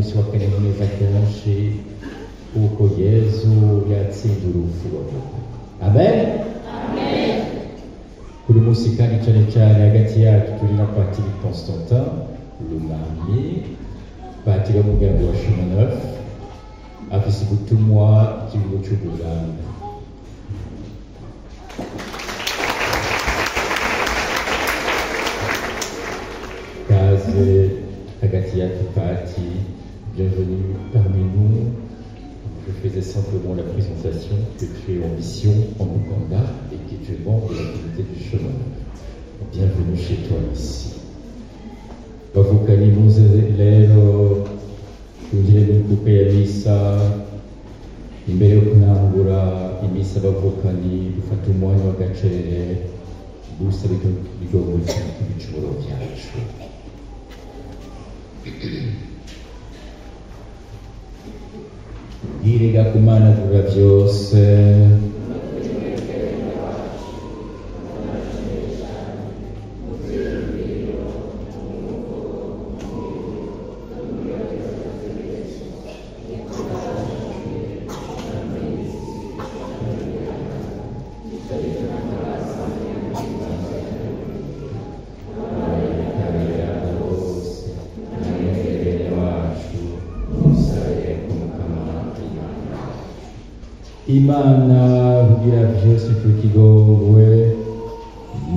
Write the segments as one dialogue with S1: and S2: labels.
S1: umunsi w'akanyamuneza kenshi kuko Yezu yatsinze urupfu munsi kandi cyane cyane hagati yacu turi na Patiri Constantin Lumami, Patiri w'umuryango wa Chemin afise ubutumwa ikivugo cy'Ubuganda. Kaze hagati yacu Pati, bienvenue parmi nous. Je faisais simplement la présentation que tu es en mission en Ouganda et que tu es membre de la communauté du chemin. Bienvenue chez toi ici. Bavukani muze lero tugire n'imbuga ya misa. Imbere yo kunangura imisa bavukani dufata umwanya w'agacerere dusaba ibigogo by'ibicumuro byacu. Irega kumana dura byose Imana kugira byose tukigongwe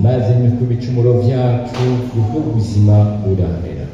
S1: maze nyuko ibicumuro byacu kuko ubuzima burahera.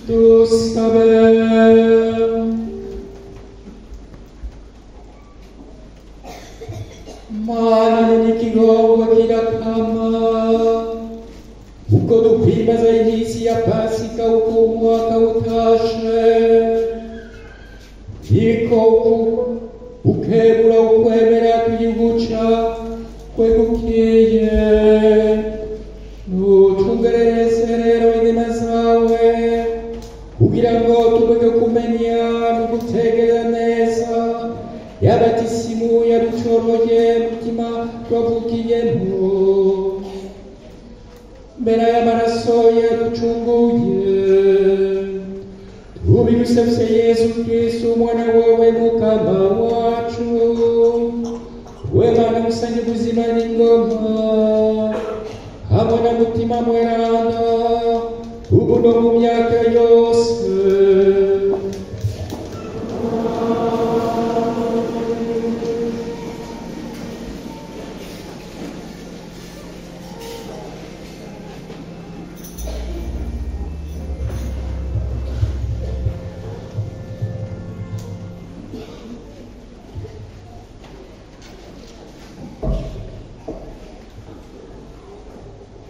S1: dusabe. Mana n'ikigongo kirakama, uko dupimbaza iminsi ya Pasika uko umwaka utashe, niko ukebura ukwemera kuyiguca kwegukiye. Nutungereze rero inema zawe kugira ngo tubone kumenya no gutegera neza yabatisimu yaducoroye mutima twavugiyemo mbere y'amaraso yaducunguye. Tubigusabye Yesu Kristo umwana wawe mukama wacu, we Mana musange ubuzima n'ingoma hamwe na mutima mweranda ubu no mu myaka yose.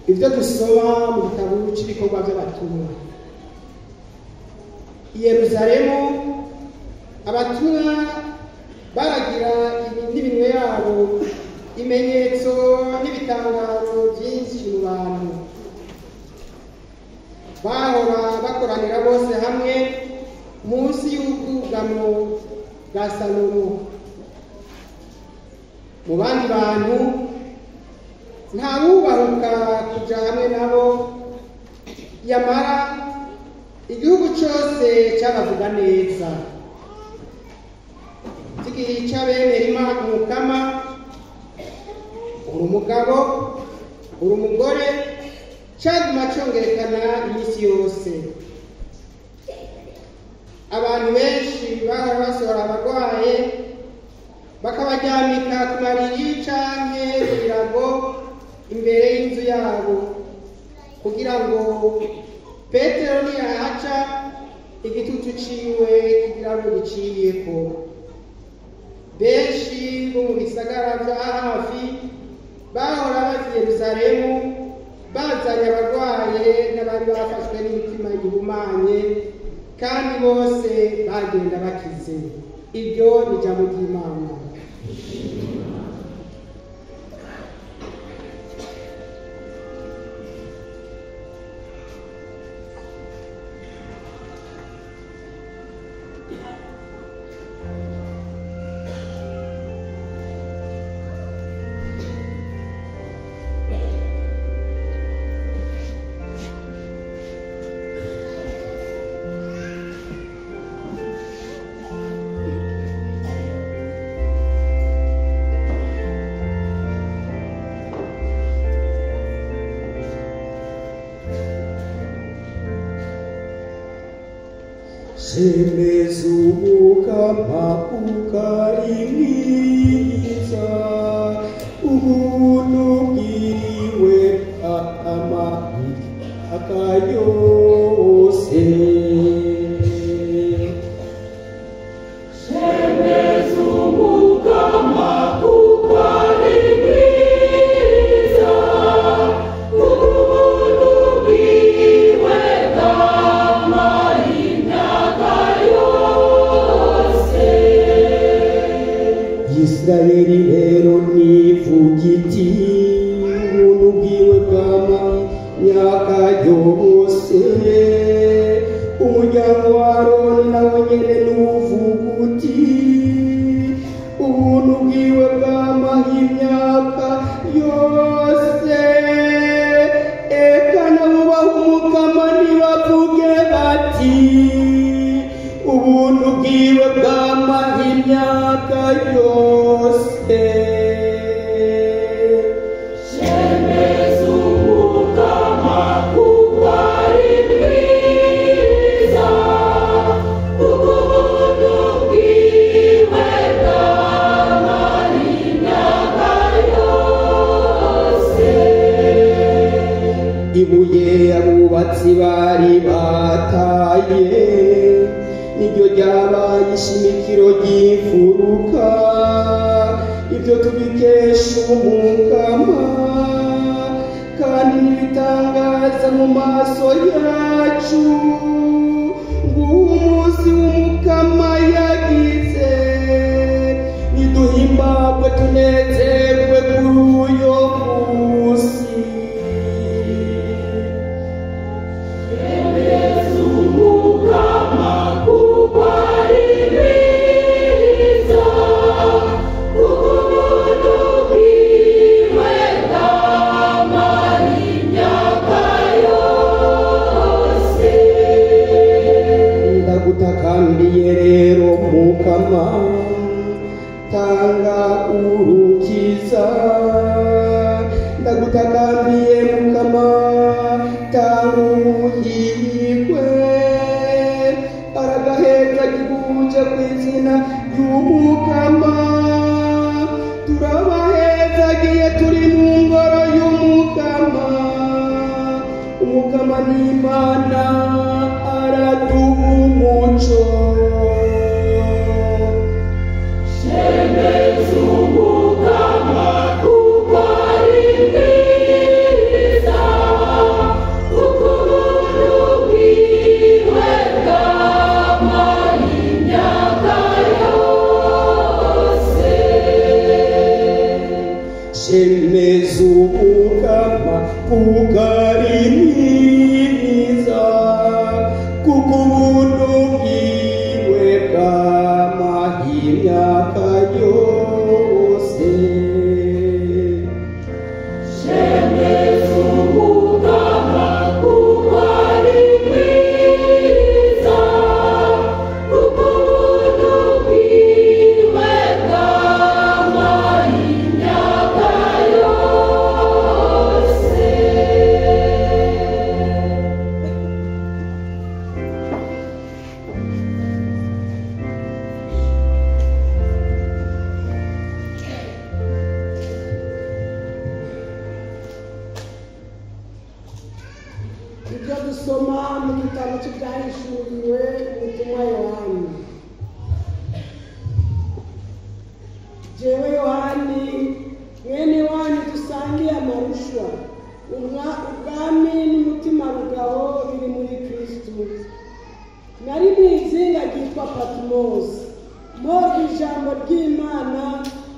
S2: Ibyo dusoma mu gitabo cy'ibikorwa by'abatumwa. I Yerusalemu abatumwa baragira n'iminwe yabo imenyetso n'ibitangazo byinshi mu bantu. Bahora bakoranira bose hamwe munsi y'ubwugamo bwa Salomo. Mu bandi bantu nta wubahuka kuja hamwe nabo, yamara igihugu cyose cyabavuga neza. Igihe cy'abemera Imana umukama, uri umugabo uri umugore, cyaguma cyongerekana iminsi yose. Abantu benshi bahora basohora abarwaye bakabaryamika ku mariri canke ibirago imbere y'inzu yabo kugira ngo Petero niyahaca igitutu ciwe kugira ngo giciyeko. Benshi bo mu bisagara vya hafi bahora bazi Yerusalemu bazanye abarwaye n'abari bafashwe n'imitima ihumanye, kandi bose bagenda bakize. Ibyo ni ijambo ry'Imana.
S3: Semezumukama ukaringiza ubuntu bwiwe amahwi akayose.
S4: Semezumukama ukaringiza ubuntu bwiwe
S3: Israeli rero nivugiti ubuntu bwiwe bw'amanyaka yose. Umuryango wa Aroni nawo nyene nuvuguti ubuntu bwiwe bw'amanyaka yose. Eka nabo bahumukama nibavuge bati ubuntu bwiwe bw'amanyaka yose.
S4: Semezumukama ukaringiza
S3: abubatsi bari bataye, niryo ryabaye ishimikiro ry'imfuruka. Ibyo tubikesha umukama, kandi n'ibitangaza mu maso yacu. Nguwo umunsi w'umukama yagize, niduhimbagwe tunezerwe kuri uyo munsi. Ndagutakambiye rero mukama, tanga urukiza. Ndagutakambiye mukama, tanga ubuhirwe. Aragaheza kiguje kw'izina y'umukama. Turabahezagiye turi mu ngoro y'umukama. Umukama ni Imana, araduha umuco.
S4: Shemeza umukama kuko ari mwiza, kuko ubuntu bwiwe bwamara imyaka yose.
S3: Shemeza umukama kuko ari mwiza, kuko ubuntu bwiwe bwamara imyaka yose.
S4: Shemeza umukama kuko ari mwiza, kuko ubuntu bwiwe bwamara imyaka yose.
S2: ibyo dusoma mu gitabo cy'ibyahishuriwe ubutumwa Yohani. Jewe Yohani mwene wanyu dusangiye amarushwa, ubwami n'umutima rugabo biri muri Kristo. Nari mu izinga ryitwa Patimosi, mporwa ijambo ry'Imana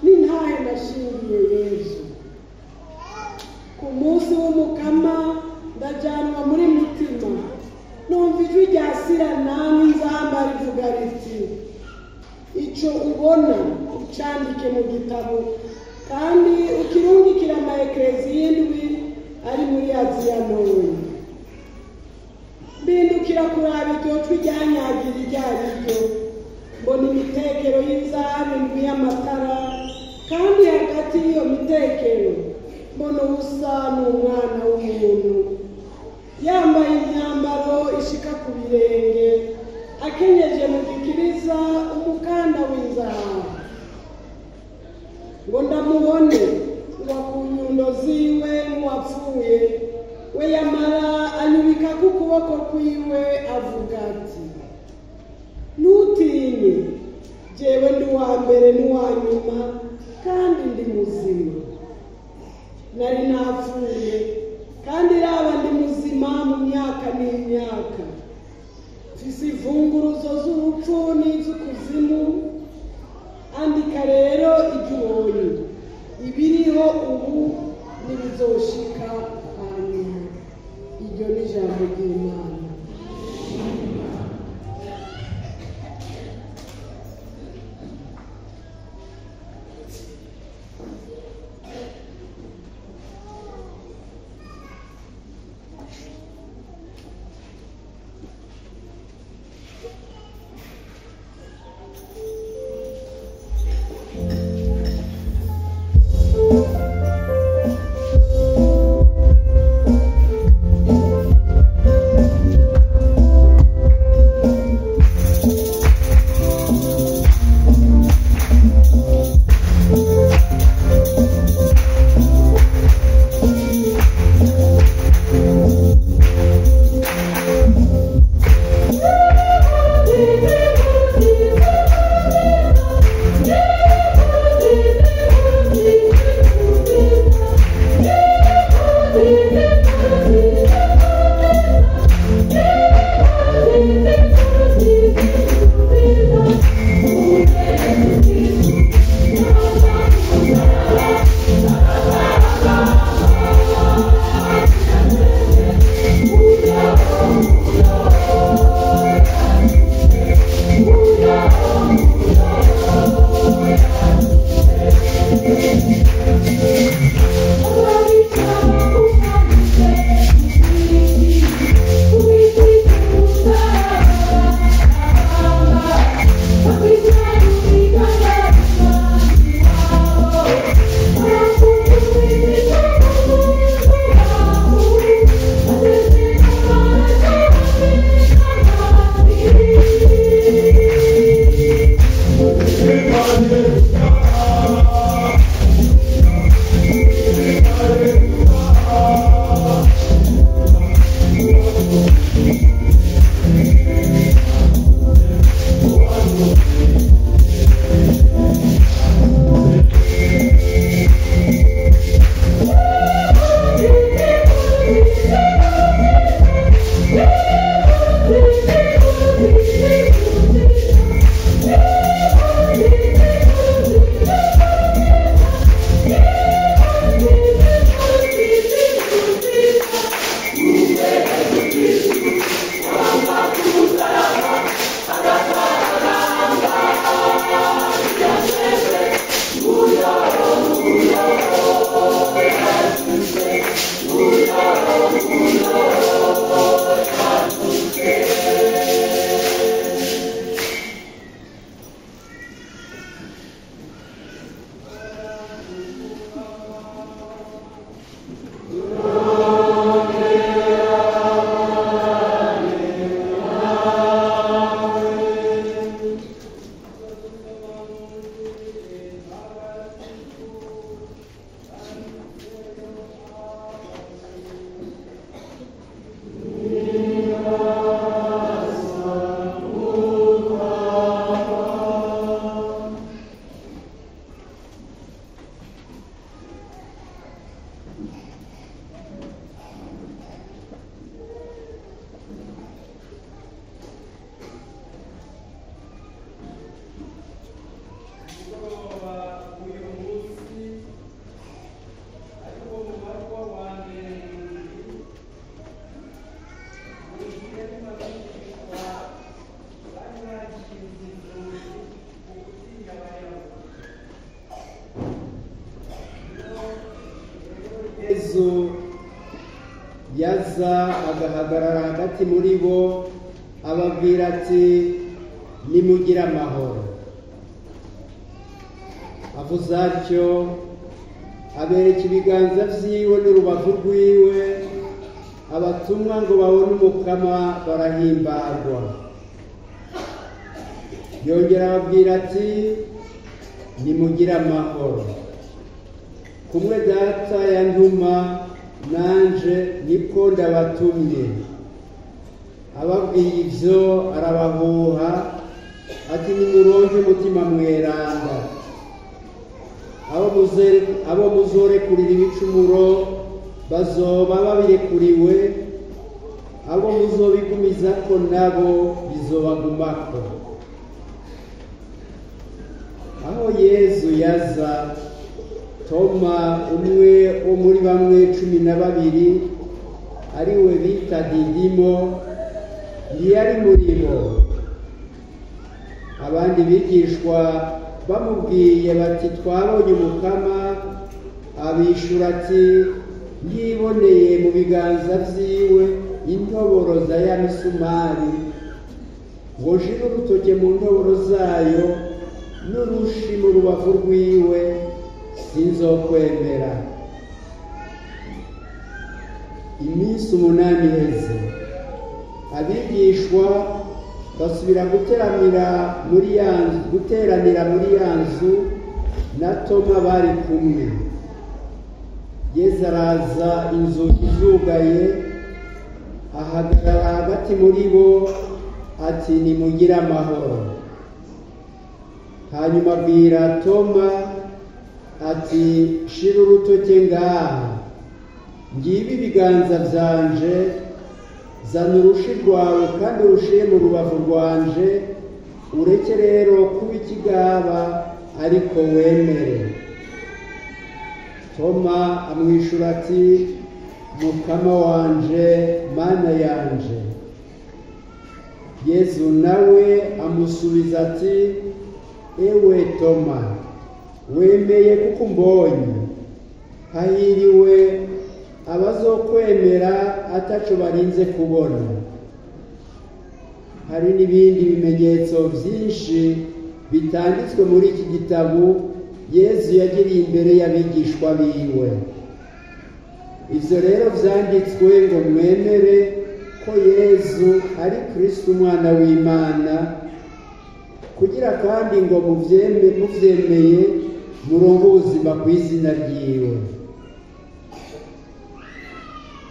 S2: n'intahe nashingiye Yesu. Ku munsi w'umukama ndajyanwa muri mutima, numva ijwi rya sirana n'inzamba rivuga riti, ico ubona ucandike mu gitabo, kandi ukirungikira amaekereziya indwi ari muri Aziya ntoya. Mbindukira kuraba iryo jwi ryanyagira iryo ari ryo, mbona imitekero y'inzahabu indwi y'amatara, kandi hagati y'iyo mitekero mbona ubusa n'umwana w'umuntu, yambaye imyambaro ishika ku birenge, akenyeje mu gikiriza umukanda w'inzahabu. Ngo ndamubone ngo ku nyundo ziwe nk'uwapfuye, we yamara anyubika ku kuboko kwiwe avuga ati, ntutinye, jewe ndi uwa mbere n'uwa nyuma, kandi ndi muzima. Nari napfuye, kandi raba ndi muzima mu myaka n'imyaka. Mfise imfunguruzo z'urupfu n'iz'ukuzimu. Andika rero ibyo ubonye, ibiriho ubu n'ibizoshika hanyuma. Iryo ni ijambo ry'Imana.
S3: yezu yaza agahagarara hagati muri bo ababwira ati nimugire amahoro. Avuze atyo abereka ibiganza vyiwe n'urubavu rwiwe, abatumwa ngo babone umukama barahimbarwa. Yongera ababwira ati nimugire amahoro. Kumwe data yantuma nanje niko ndabatumye. Ababwiye ivyo arabahuha ati nimuronke umutima mweranda. Abo muzorekurira ibicumuro bazoba babirekuriwe, abo muzobigumizako nabo bizobagumako. Aho Yezu yaza, Toma umwe wo muri bamwe 12 ari we bita Didimo ntiyari muri bo. Abandi bigishwa bamubwiye bati twabonye umukama, abishura ati yiboneye mu biganza vyiwe intoboro za ya misumari, ngo nshire urutoke mu ntoboro zayo n'urushi mu rubavu rwiwe, sinzokwemera. Iminsi 8 iheze, abigishwa basubira guteranira muri ya nzu na Toma bari kumwe. Yesu araza, inzugi zugaye, ahagarara hagati muri bo ati nimugire amahoro. Hanyuma abwira Toma ati shira urutoke ngaha, ngibi ibiganza vyanje, zana urushi rwawe kandi urushire mu rubavu rwanje, ureke rero kuba ikigaba ariko wemere. Toma amwishura ati mukama wanje, mana yanje. Yesu nawe amusubiza ati ewe Toma, wemeye kuko umbonye, hahiriwe abazokwemera ataco barinze kubona. Hari n'ibindi bimenyetso vyinshi bitanditswe muri iki gitabo Yesu yagiriye imbere y'abigishwa biwe. Ivyo rero vyanditswe ngo mwemere ko Yesu ari Kristo umwana w'Imana, kugira kandi ngo muvyemeye muronke ubuzima kw'izina ryiwe.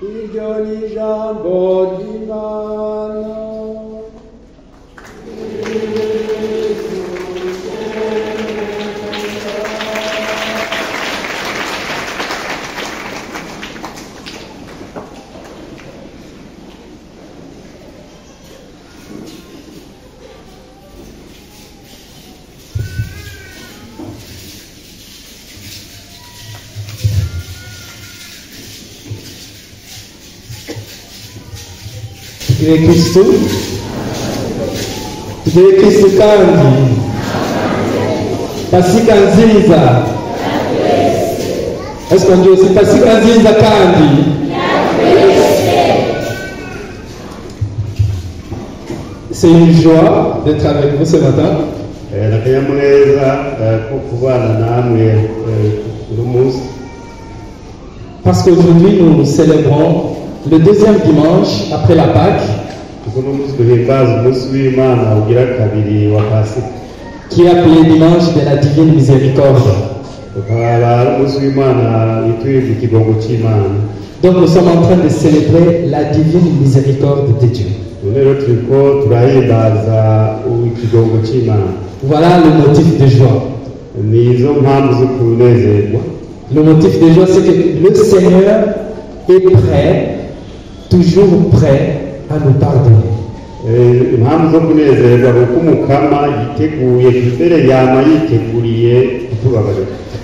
S3: Iryo ni ijambo ry'Imana.
S1: Tugire Kristo, tugire Kristo kandi Pasika nziza. Est-ce qu'on dit aussi Pasika nziza kandi? C'est une joie d'être avec vous ce matin. Parce qu'aujourd'hui nous célébrons le deuxième dimanche après la Pâque, qui est appelé dimanche de la divine miséricorde. Donc nous sommes en train de célébrer la divine miséricorde de Dieu. Voilà le motif de joie. Le motif de joie, c'est que le Seigneur est prêt, toujours prêt à nous pardonner.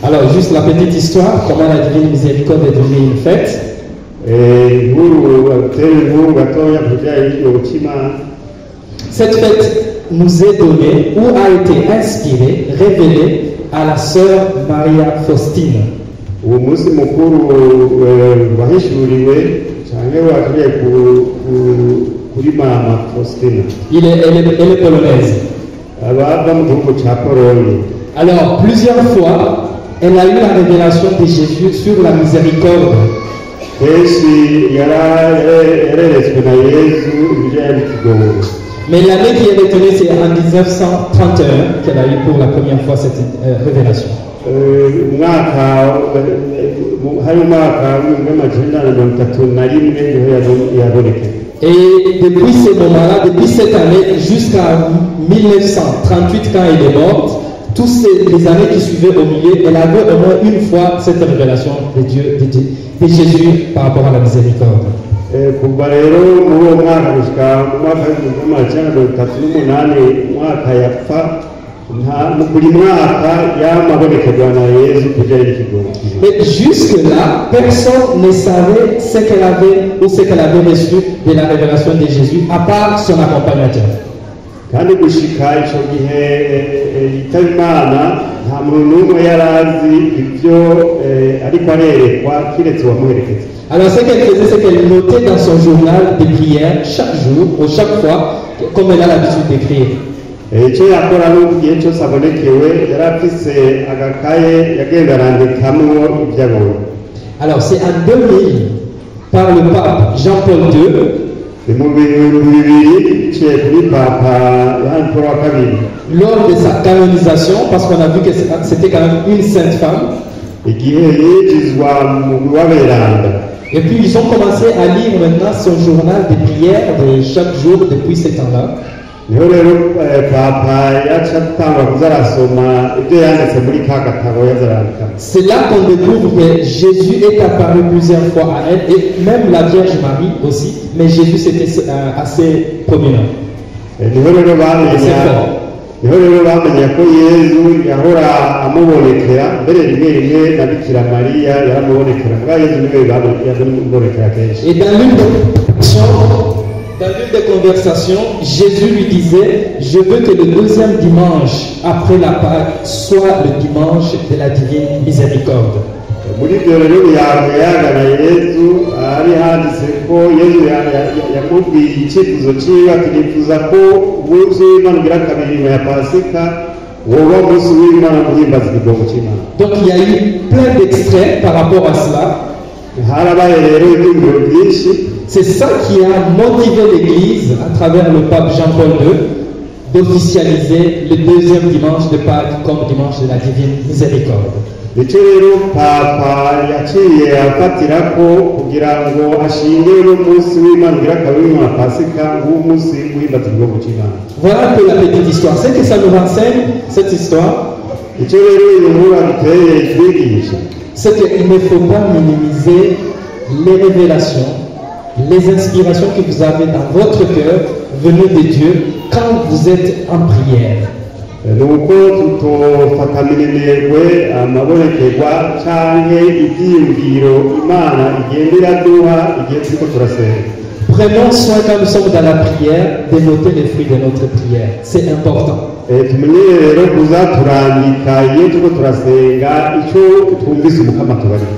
S1: Alors, juste la petite histoire, comment la divine miséricorde est devenue une fête. Cette fête nous est donnée ou a été inspirée, révélée à la sœur Maria Faustine.
S3: uwo munsi mukuru wahishuriwe cyane wagiye kuri mama Faustina.
S1: Elle est polonaise.
S3: Abava mu gihugu cya Pologne.
S1: Alors, plusieurs fois, elle a eu la révélation de Jésus sur la miséricorde. Mais l'année qui est donnée, c'est en 1931 qu'elle a eu pour la première fois cette révélation. Et depuis ce moment-là, depuis cette année jusqu'à 1938, quand elle est morte, toutes les années qui suivaient au milieu, elle avait au moins une fois cette révélation de Dieu, de Jésus par rapport à la miséricorde. Mais jusque-là, personne ne savait ce qu'elle avait ou ce qu'elle avait reçu de la révélation de Jésus, à part son accompagnateur.
S3: kandi gushika ico gihe yitaba Imana nta muntu n'umwe yari azi ibyo ariko arerekwa kiretse uwamuherekeza.
S1: Alors ce qu'elle faisait, c'est qu'elle notait dans son journal de prière chaque jour ou chaque fois, comme elle a l'habitude d'écrire.
S3: Icyo yakora n'igihe cyose abonekewe yari afise agakaye yagenda arandikamwo ibyo abonye.
S1: Alors c'est en 2000 par le pape Jean-Paul II. Lors de sa canonisation, parce qu'on a vu que c'était quand même une sainte femme. Et puis ils ont commencé à lire maintenant son journal de prière de chaque jour depuis ce temps-là. C'est là qu'on découvre que Jésus est apparu plusieurs fois à elle, et même la Vierge Marie aussi, mais Jésus c'était assez prominent. Et dans l'une des conversations, Jésus lui disait: je veux que le deuxième dimanche après la Pâque soit le dimanche de la divine miséricorde. Donc il y a eu plein d'extraits par rapport à cela. C'est ça qui a motivé l'Église, à travers le pape Jean-Paul II, d'officialiser le deuxième dimanche de Pâques comme dimanche de la divine miséricorde. Voilà un peu la petite histoire. C'est que ça nous renseigne, cette histoire. C'est qu'il ne faut pas minimiser les révélations, les inspirations que vous avez dans votre cœur venues de Dieu quand vous êtes en prière. Prenons soin quand nous sommes dans la prière de noter les fruits de notre prière. C'est important.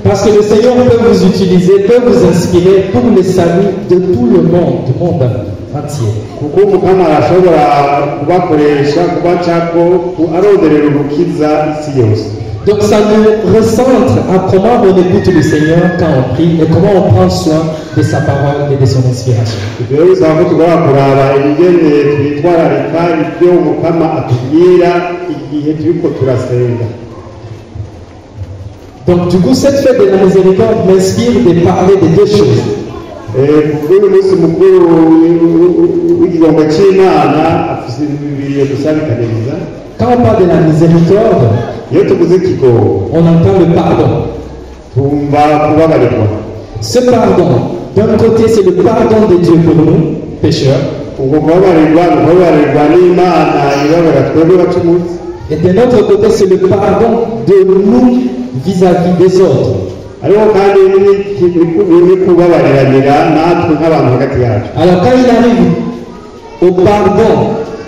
S1: Parce que le Seigneur peut vous utiliser, peut vous inspirer pour le salut de tout le monde, du monde entier. Donc ça nous recentre à comment on écoute le Seigneur quand on prie et comment on prend soin de sa parole et de son inspiration. Donc du coup, cette fête de la miséricorde m'inspire de parler de deux choses. Quand on parle de la miséricorde, on entend le pardon. Ce pardon, d'un côté, c'est le pardon de Dieu pour nous, pécheurs. Et de l'autre côté, c'est le pardon de nous vis-à-vis des autres. Alors quand il arrive au pardon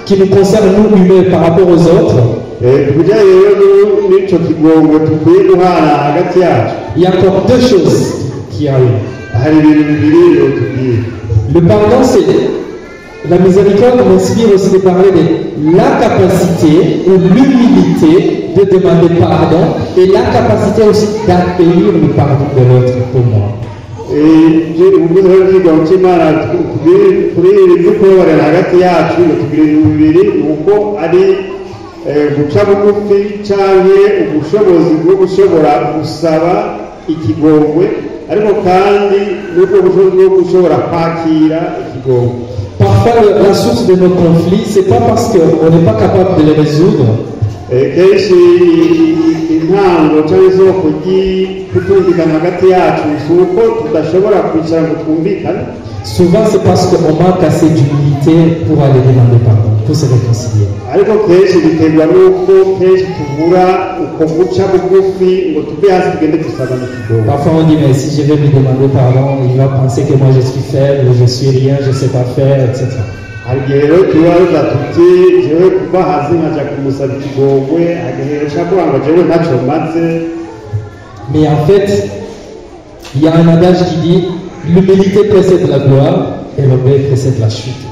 S1: qui nous concerne nous humains par rapport aux autres,
S3: kubijyanye rero n'icyo kigongo dukwiye guhana hagati yacu,
S1: il y a encore deux choses qui arrivent.
S3: hari ibintu bibiri rero tubwire.
S1: Le pardon, c'est la miséricorde m'inspire aussi de parler de la capacité ou l'humilité de demander pardon et la capacité aussi d'accueillir le pardon de l'autre pour moi.
S3: ubuvuzi bw'ikigongo cy'Imana kuri iri by'ukubabarira hagati yacu tubwire ibintu bibiri, ni uko ari guca bugufi cyangwa ubushobozi bwo gushobora gusaba ikigongwe, ariko kandi n'ubwo bushobozi bwo gushobora kwakira ikigongwe.
S1: Parfois, la source de nos conflits, c'est pas parce qu'on n'est pas capable de les résoudre.
S3: Kenshi intango cyangwa isoko ry'ikutumvikana hagati yacu si uko tudashobora kwicara ngo twumvikane.
S1: Souvent, c'est parce qu'on manque assez d'humilité pour aller demander pardon, pour se réconcilier.
S3: Ariko kenshi biterwa n'uko kenshi tubura uko guca bugufi ngo tuve hasi tugende gusabana ikigongwe.
S1: Parfois, on dit, mais si je vais lui demander pardon, il va penser que moi je suis faible, je suis rien, je sais pas faire, etc.
S3: hari igihe rero tubaza tuti jewe kuva hasi nkaja kumusaba ikigongwe, agahera cakuvuga ngo jewe ntacyo maze.
S1: Mais en fait, il y a un adage qui dit l'humilité précède la gloire et l'orgueil précède la chute.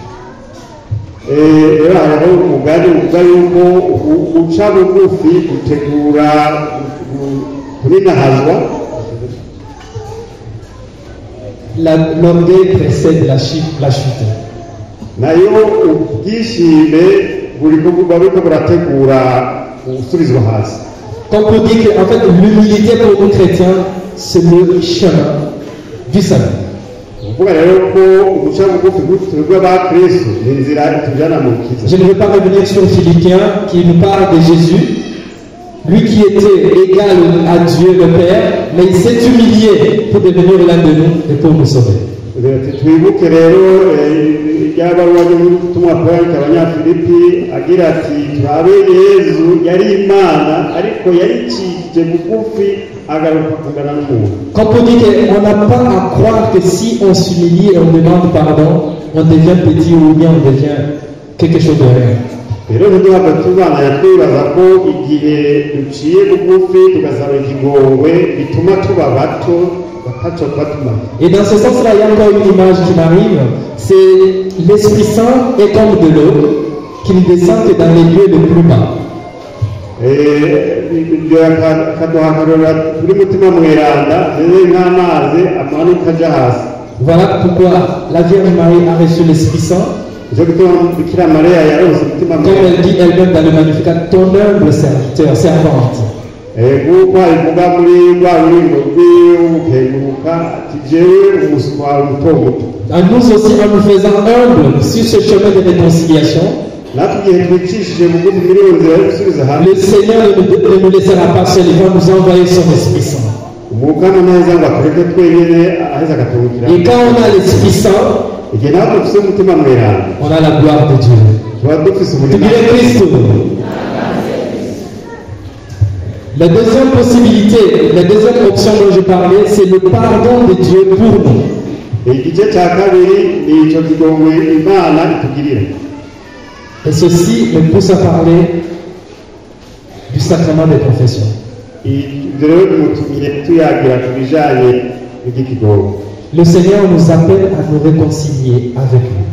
S3: Rero hariho umugani uvuga yuko guca bugufi gutegura kurinahazwa,
S1: L'orgueil précède la chute.
S3: nayo ubwishime buri kuvuga buriko burategura gusubizwa hasi.
S1: Comme on dit que en fait, l'humilité pour nous chrétiens, c'est le chemin du salut.
S3: uvuga rero ko guca bugufi twebwe abakristo ni inzira itujyana mu kiza.
S1: Je ne veux pas revenir sur Philippiens qui nous parle de Jésus, lui qui était égal à Dieu le Père, mais il s'est humilié pour devenir l'un de nous et pour nous sauver.
S3: twibuke rero ryabaruwa ry'umutumwa Pawulo abanyafilipi agira ati turabe Yezu yari Imana ariko yaricishije bugufi agaruka kungana n'umuntu.
S1: Quand on dit qu'on n'a pas à croire que si on s'humilie et on demande pardon, on devient petit ou bien on devient quelque chose de rien.
S3: rero ntiduhabwa tubana twibaza ko igihe duciye bugufi tugasaba ikigongwe bituma tuba bato bataco batuma.
S1: Et dans ce sens-là, il y a encore une image qui m'arrive, c'est l'Esprit Saint est comme de l'eau qui ne descend que dans les lieux les plus bas.
S3: akaduha akarora kuri mutima mweranda rero nk'amazi amanuka aja hasi.
S1: Voilà pourquoi la Vierge Marie a reçu l'Esprit Saint.
S3: nicyo gituma Bikira Mariya yaronse umutima
S1: Comme elle dit elle-même dans le Magnificat, ton humble serviteur, servante.
S3: nk'uko abivuga muri rwa rurimbo rw'ubukenguruka ati jewe umuswaro muto muto.
S1: À nous aussi, en nous faisant humbles sur ce chemin de réconciliation,
S3: natwe igihe twicishije bugufi muri iyo nzira yo gusubiza hamwe,
S1: le Seigneur ne nous laissera pas seul, il va nous envoyer son Esprit Saint.
S3: umugana neza ngo atureke twenyine aheza akaturukira.
S1: Et quand on a l'Esprit Saint,
S3: igihe nawe dufise umutima mweranda
S1: on a la gloire de Dieu.
S3: tuba dufise
S1: Tu
S3: ubuzima.
S1: dirais Christ. La deuxième possibilité, la deuxième option dont je parlais, c'est le pardon de Dieu pour nous.
S3: igice cya kabiri ni icyo kigongwe Imana itugirira.
S1: Et ceci me pousse à parler du sacrement de confession.
S3: ibyo rero bimutumye tuyagira ku bijanye n'ikigongo.
S1: Le Seigneur nous appelle à nous réconcilier avec lui.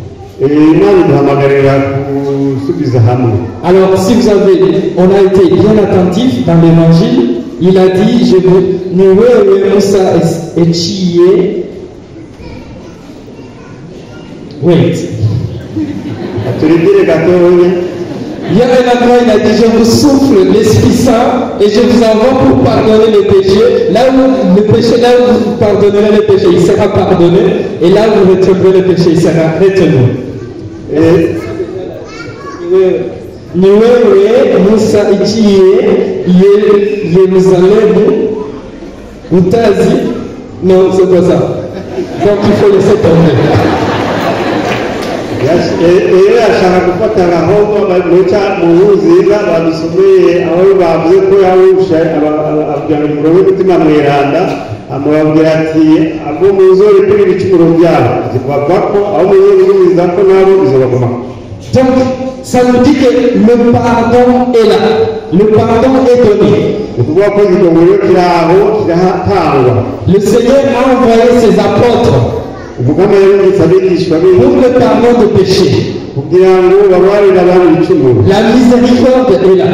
S3: Imana iduhamagarira gusubiza hamwe.
S1: Alors, si vous avez, on a été bien attentif dans l'évangile, il a dit, je veux, niwe Musa echiye. Wait.
S3: Turindire gatoya.
S1: Il y a un endroit, il a dit, je vous souffle l'Esprit Saint et je vous envoie pour pardonner les péchés. Là où le péché, là où vous pardonnerez le péché, il sera pardonné. Et là où vous retiendrez le péché, il sera retenu. Niwe Musa ichiye Yerusalem utazi. Non, c'est pas ça. Donc il faut laisser tomber.
S3: ashaka gufata gahunda bamuca mu ruziga badusomeye aho bavuze ko yawusha ababwira ngo umutima mweranda amubabwira ati abo muzore kuri ibicumuro byabo zivuga ko aho muzore ko nabo bizobaguma.
S1: Donc ça nous dit que le pardon est là. le pardon est donné.
S3: ni ukuvuga ko igikongoro kiri aho kiratangwa.
S1: Le Seigneur a envoyé ses apôtres
S3: umukama yarungitse abigishwa be
S1: pour le pardon de péché.
S3: kugira ngo babarire abantu ibicumuro.
S1: La miséricorde est là.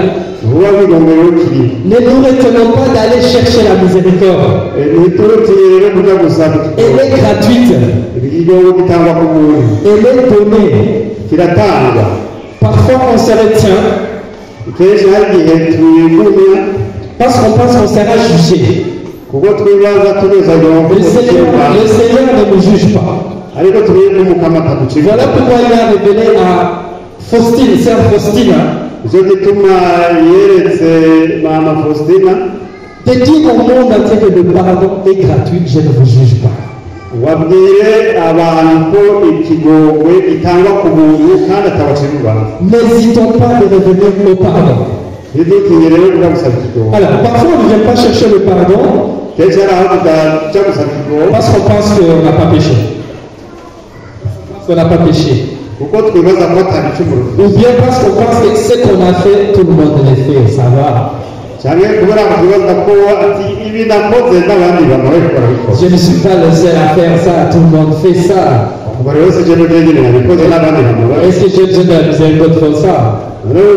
S3: vuba igikongoro kiri.
S1: Ne nous retenons pas d'aller chercher la miséricorde.
S3: ntiturutiye rero kuja gusaba
S1: Elle est gratuite.
S3: igikongoro gitangwa ku buntu,
S1: Elle est donnée.
S3: kiratangwa.
S1: Parfois on se retient
S3: kenshi hari igihe twigumya
S1: parce qu'on pense qu'on sera jugé.
S3: kuko twibaza tunezagwa
S1: Le Seigneur ne nous juge pas.
S3: ariko tubiye ko umukama ataducika.
S1: Voilà pourquoi il a révélé à Faustine, sœur Faustine,
S3: nicyo gituma yeretse mama Faustina
S1: de dire au monde entier que le pardon est gratuit, je ne vous juge pas.
S3: wabwire abantu ko ikigongwe gitangwa ku buntu kandi atabacira urubanza.
S1: N'hésitons pas de revenir au pardon.
S3: ntidutinye rero kuja gusaba ikigongwe.
S1: Alors, parfois on ne vient pas chercher le pardon
S3: kenshi hari aho tudaja gusaba ikigongwe
S1: parce qu'on pense qu'on n'a pas péché. Parce qu'on n'a pas péché.
S3: kuko twibaza ko atabicumuro
S1: Ou bien parce qu'on pense que ce qu'on a fait, tout le monde le fait, ça va.
S3: cyane kubera ko twibaza ko ati ibi nakoze n'abandi bamaze barabikora.
S1: Je ne suis pas le seul à faire ça, tout le monde fait ça.
S3: ubwo rero si jewe jenyine nabikoze n'abandi bamaze.
S1: Est-ce que j'ai besoin de la miséricorde pour ça?
S3: rero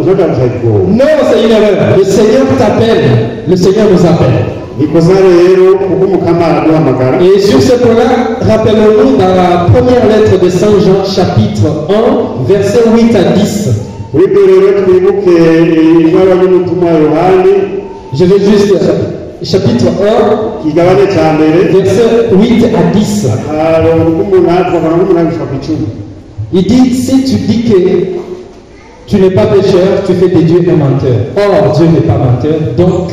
S3: uzoja gusaba ikigongwe.
S1: Non, c'est une erreur. Le Seigneur t'appelle, le Seigneur nous appelle.
S3: nikosa rero kuko umukama araduhamagara.
S1: Et sur ce point-là, rappelons-nous dans la première lettre de Saint Jean, chapitre 1, versets 8 à 10.
S3: kuri ibyo rero twibuke ibaruwa y'umutumwa Yohani
S1: Je vais juste, chapitre 1,
S3: kigabane cya mbere
S1: versets 8 à 10.
S3: umunani kuva ku munani gushika ku icumi.
S1: Il dit, si tu dis que tu n'es pas pécheur, tu fais de Dieu un menteur. Or, Dieu n'est pas menteur, donc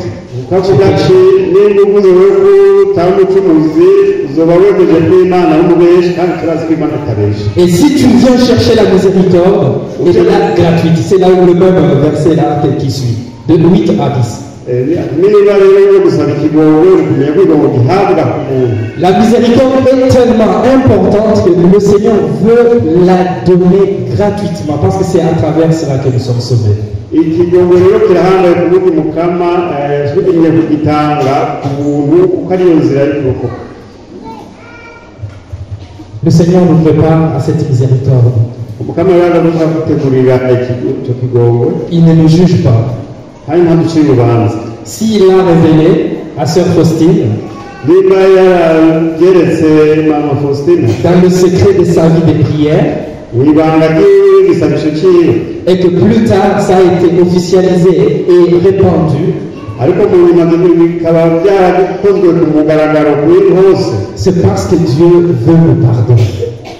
S3: kavuga ati niba uvuze we ko utari umucumuzi uzoba wegeje ko imana y'umubeshi kandi turazi ko imana itabesha.
S1: et si tu viens chercher la miséricorde, elle est là gratuite. C'est là où le même verset là qui suit, de 8 à 10.
S3: niba rero yo gusaba ikigongwe ukumenya ko igomba gihabwa ku muntu.
S1: La miséricorde est tellement importante que le Seigneur veut la donner gratuitement parce que c'est à travers cela que nous sommes sauvés.
S3: ikigongwe rero kirahambaye ku buryo umukama yashimye kugitanga ku buntu kuko ariyo nzira y'ukurokoka.
S1: Le Seigneur nous prépare à cette miséricorde.
S3: umukama rero araduha gutegurira icyo kigongwe
S1: Il ne nous juge pas.
S3: kandi ntaducire urubanza.
S1: S'il l'a révélé à Sœur Faustine,
S3: niba yarageretse mama Faustina
S1: dans le secret de sa vie de prière,
S3: mu ibanga ry'igisabisho cyiwe,
S1: et que plus tard ça a été officialisé et répandu,
S3: ariko mu nyuma bikaba byarakozwe ku mugaragaro kuri hose,
S1: c'est parce que Dieu veut le pardon.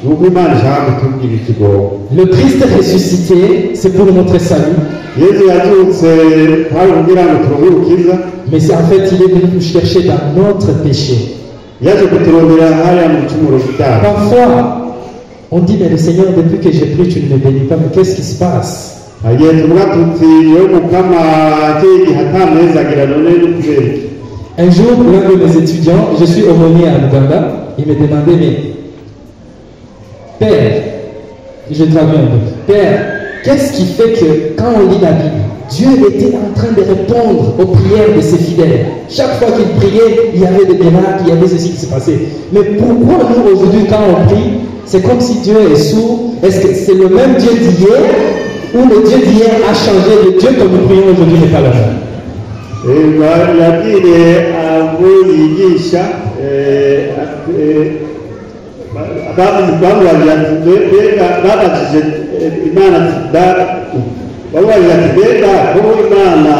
S3: nuko imana ishaka kutubwira ikigongwe.
S1: Le Christ ressuscité, c'est pour notre salut,
S3: yesu yazutse hari kugira ngo turonke urukiza,
S1: mais c'est en fait il est venu nous chercher dans notre péché.
S3: yaje kuturondera hariya mu bicumuro byacu.
S1: Parfois, on dit, mais le Seigneur, depuis que j'ai pris, tu ne me bénis pas, mais qu'est-ce qui se passe?
S3: igihe tuvuga tuti yo mukama igihe atanezagira none ni kubera iki?
S1: Un jour, l'un de mes étudiants, je suis aumônier à Uganda, il me demandait, mais Père, je traduis un peu, Père, qu'est-ce qui fait que quand on lit la Bible, Dieu était en train de répondre aux prières de ses fidèles. Chaque fois qu'il priait, il y avait des miracles, il y avait ceci qui se passait. Mais pourquoi nous, aujourd'hui, quand on prie, c'est comme si Dieu est sourd? Est-ce que c'est le même Dieu d'hier ou le Dieu d'hier a changé? Le Dieu que nous prions aujourd'hui n'est pas le même.
S3: yabwiye abo yigisha babajije imana babajije ati mbega ko imana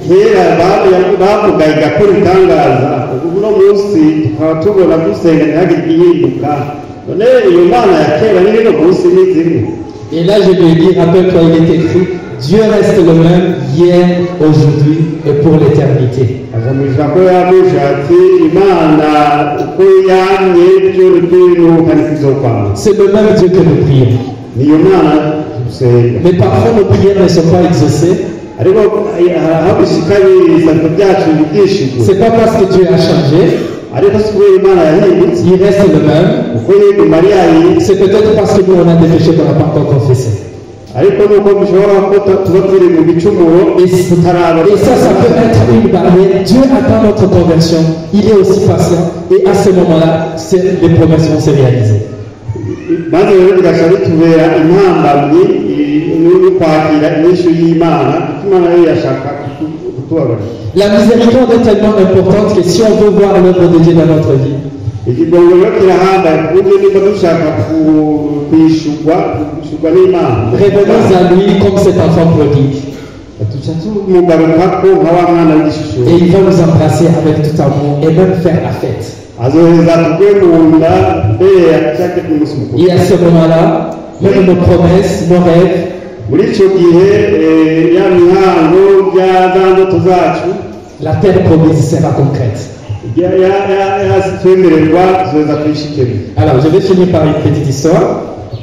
S3: kera bavugaga igakora ibitangaza, uno munsi tukaba tubona dusenga ntihagire igihinduka, none iyo mana ya kera n'ino munsi ni zimwe.
S1: Et là, je lui ai dit, rappelle-toi, il est écrit, Dieu reste le même hier, aujourd'hui et pour l'éternité.
S3: agamije ko yabuje ati imana uko yamye byo n'ibintu kandi kizokwama.
S1: C'est le même Dieu que nous prions.
S3: niyo mana dusenga.
S1: Mais parfois nos prières ne sont pas exaucées.
S3: ariko aho bishika ibisabwa byacu byishimo,
S1: C'est pas parce que Dieu a changé,
S3: ariko si kubera imana yahindutse
S1: il reste le même.
S3: uko yego mariya
S1: C'est peut-être parce que nous on a des péchés qu'on n'a pas encore confessés.
S3: ariko nuko mushobora ko tuba turi mu bicumuro tutaraba.
S1: Et ça peut être une barrière. Dieu attend notre conversion. Il est aussi patient. Et à ce moment-là, les promesses vont se réaliser.
S3: maze rero bigasha bitubera intambamyi no kwakira inyishu y'Imana kuko Imana yo yashaka kutubabarira.
S1: La miséricorde est tellement importante que si on veut voir l'œuvre de Dieu dans notre vie,
S3: ikigongo rero kirahambaye ku buryo niba dushaka kwishurwa n'Imana,
S1: revenons à lui comme cet enfant prodigue.
S3: tuca tumugarukako nka wa mwana w'igishusho.
S1: Et il va nous embrasser avec tout amour et même faire la fête.
S3: azoheza tugwe mu nda mbere yashake ku munsi mukuru.
S1: Et à ce moment-là, même nos promesses, nos rêves,
S3: muri icyo gihe ya mihango bya za ndoto zacu,
S1: la terre promise sera concrète.
S3: twemererwa tuzoza tuyishikira.
S1: Alors, je vais finir par une petite histoire.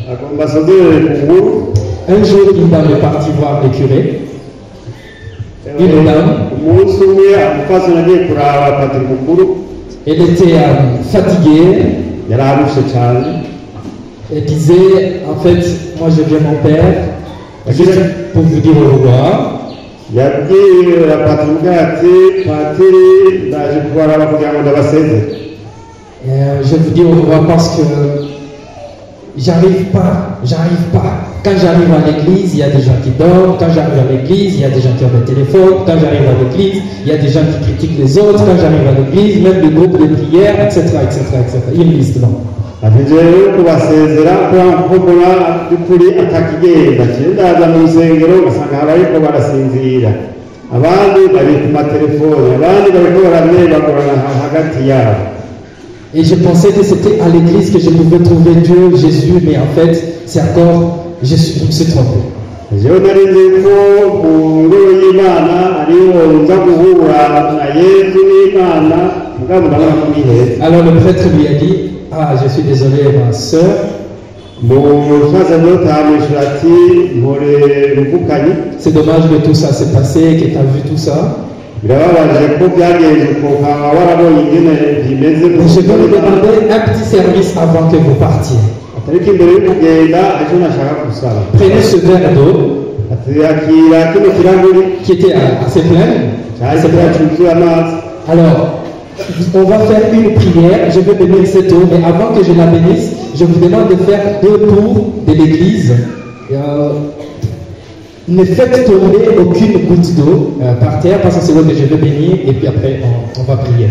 S3: agomba asozere ku nkuru.
S1: Un jour, une dame est partie voir le curé. Une dame,
S3: umunsi umwe umupfasoni agiye kuraba padiri mukuru.
S1: elle était fatiguée.
S3: yari arushe cyane.
S1: Elle disait, en fait, moi je viens mon père, juste pour vous dire au revoir.
S3: yabwira padiri mukuru ati padiri ndaje kubaraba kugira ngo ndabasezere.
S1: Je vous dis au revoir parce que j'arrive pas. Quand j'arrive à l'église, il y a des gens qui dorment. Quand j'arrive à l'église, il y a des gens qui ont des téléphones. Quand j'arrive à l'église, il y a des gens qui critiquent les autres. Quand j'arrive à l'église, même le groupe de prière, etc., etc., etc. Il y a une liste, non?
S3: ati rero kubasezera kuko mbona by'ukuri atakigenda ndaza mu nsengero ugasanga abariko barasinzira, abandi bari ku matelefone, abandi bariko baranebagurana hagati yabo.
S1: Et je pensais que c'était à l'église que je pouvais trouver Dieu, Jésus, mais en fait, c'est encore, je me suis trompé.
S3: jewe nari nzi ko mu ngoro y'Imana ariho nza guhura na Yesu n'Imana, mugabo ndabona ko niheza.
S1: Alors le prêtre lui a dit, ah, je suis désolé, ma sœur. C'est dommage que tout ça s'est passé, que tu as vu tout ça.
S3: Je vais
S1: vous demander un petit service avant que vous partiez. Prenez ce verre d'eau qui était assez plein. Alors, on va faire une prière, je vais bénir cette eau, mais avant que je la bénisse, je vous demande de faire 2 tours de l'église. Ne faites tomber aucune goutte d'eau par terre, parce que c'est l'eau que je vais bénir, et puis après on va prier.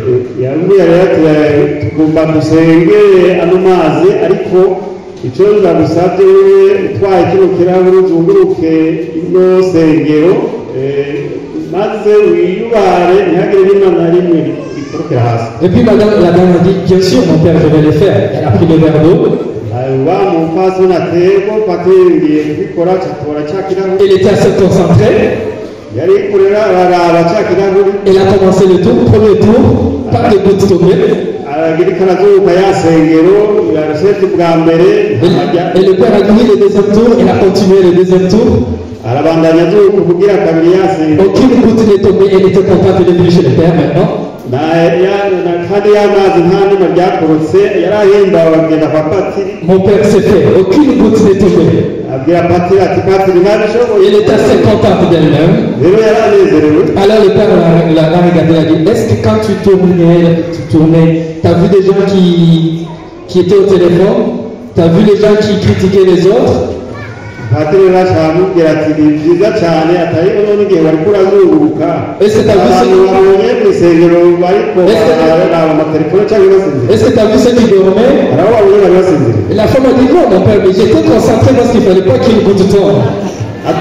S1: Et puis la dame a dit, bien sûr mon père, je vais le faire. Elle a pris le verre d'eau. Elle était assez concentrée. Elle a commencé le tour, premier tour, pas de gouttes tombées. Et le père a dit le deuxième tour, elle a continué le deuxième tour. Aucune goutte n'est tombée, elle était contente de venir chez le père maintenant. Mon père s'est fait, aucune goutte n'est tombée. Elle est assez contente d'elle-même. Alors le père l'a regardé et a dit, est-ce que quand tu tournais, tu as vu des gens qui étaient au téléphone? Tu as vu les gens qui critiquaient les autres? Est-ce que tu as vu ceux qui dormaient? Et la femme a dit non, mon père, mais j'étais concentré parce qu'il ne fallait pas qu'il y ait beaucoup de temps. Ah,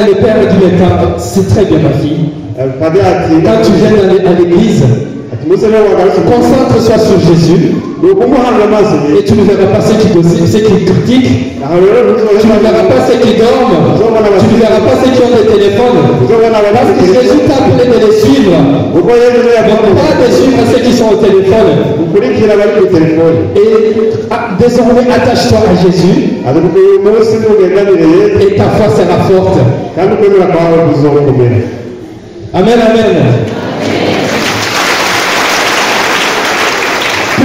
S1: le père a dit maintenant, c'est très bien ma fille. Quand tu viens à l'église, concentre-toi sur Jésus et tu ne verras pas ceux qui critiquent, tu ne verras pas ceux qui dorment, tu ne verras pas ceux qui ont des téléphones, parce que Jésus t'a appelé de les suivre, donc pas de suivre ceux qui sont au téléphone. Et désormais attache-toi à Jésus et ta foi sera forte. Amen, amen.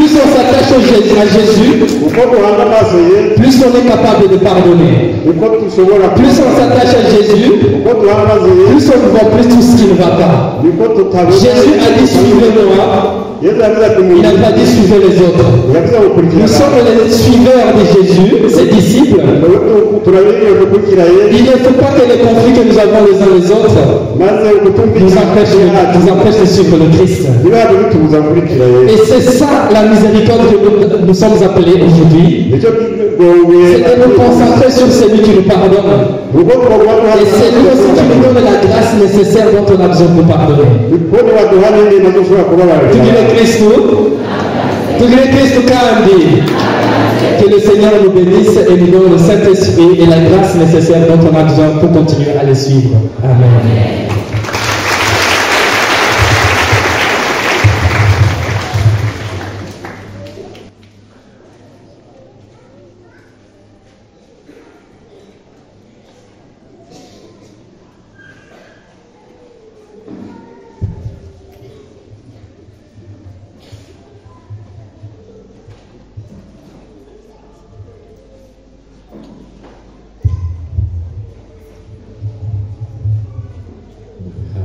S1: Plus on s'attache à Jésus,
S3: uko duhanga amaso ye
S1: plus on est capable de pardonner.
S3: uko dushobora
S1: Plus on s'attache à Jésus,
S3: uko duhanga amaso ye
S1: plus on ne voit plus tout ce qui ne va pas.
S3: niko tutabona
S1: Jésus a dit suivez-moi,
S3: Yesu yavuze ati
S1: il n'a pas dit suivez les autres.
S3: yavuze
S1: Nous
S3: gukurikira
S1: sommes les suiveurs de Jésus, ses disciples.
S3: turabiriye gukurikira
S1: Il
S3: ye
S1: ne faut pas que les conflits que nous avons les uns les autres
S3: maze
S1: nous
S3: kutumvikana
S1: empêchent de suivre le Christ.
S3: ntibihave bitubuza gukurikira ye
S1: Et c'est ça la miséricorde que nous sommes appelés aujourd'hui.
S3: nicyo
S1: C'est de nous concentrer sur celui qui nous pardonne.
S3: uko twagomba
S1: Et c'est lui aussi qui nous donne la grâce nécessaire dont on a besoin pour pardonner.
S3: ko nibaduha n'indi nazo ushobora kubabarira
S1: Tugire Kristo. Tugire Kristo kandi. Que le Seigneur nous bénisse et nous donne le Saint-Esprit et la grâce nécessaire dont on a besoin pour continuer à les suivre. Amen.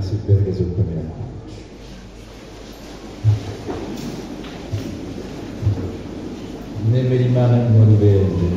S1: Super réseau première. Nemelimana Norvège.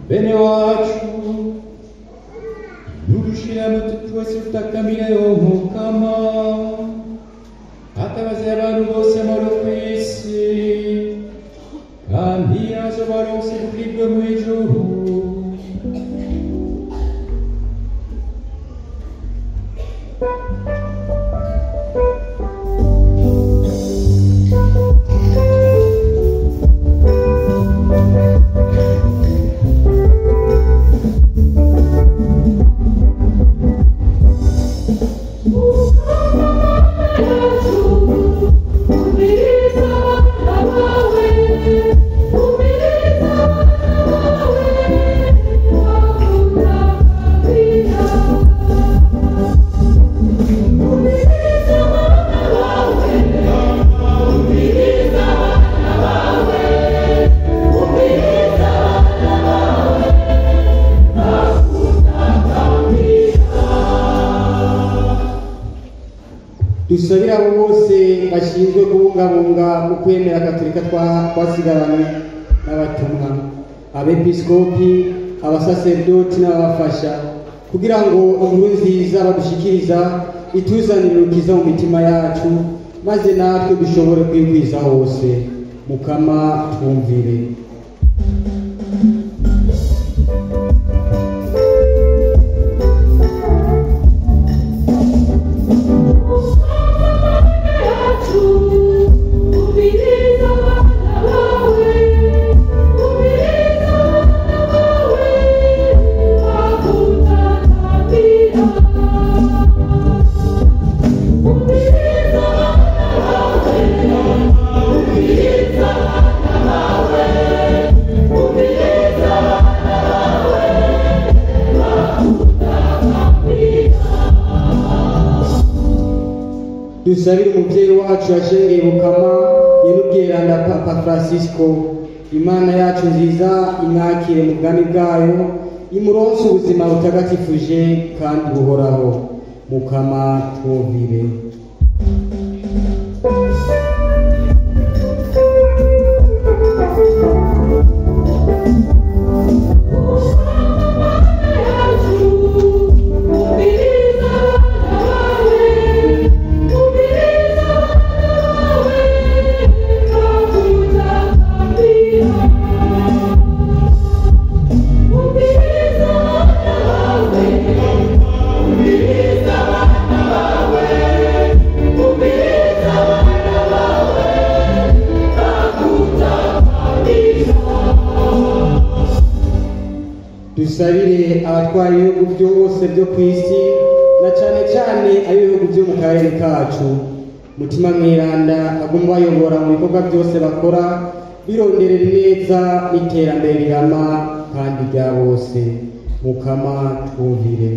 S1: Bene wacu nudushira mutu twese tutakamire umukama atabaze abantu bose muri kwisi kandi azobaronse ubwibwe mu ijuru.
S2: dusabira abo bose bashinzwe kubungabunga ukwemera Gatolika twasigaranye n'abatumwa, abepiskopi, abasaserdoti n'abafasha, kugira ngo inkuru nziza badushikiriza ituzanire urukiza mu mitima yacu, maze natwe dushobore kwigwiza hose. Mukama twumvire.
S5: dusabire umubyeyi wacu yashengeye Bukama Nyenubweranda Papa Francisco, Imana yacu nziza imwakire mu bwami bwayo, imuronse ubuzima butagatifuje kandi buhoraho. Mukama twumvire. Dusabire abatwara ibihugu byose byo ku isi na cyane cyane abihugu byo mu karere kacu. Mutima mweranda agomba bayobora mu bikorwa byose bakora, bironderera ineza n'iterambere rirama kandi rya bose. Mukama twumvire.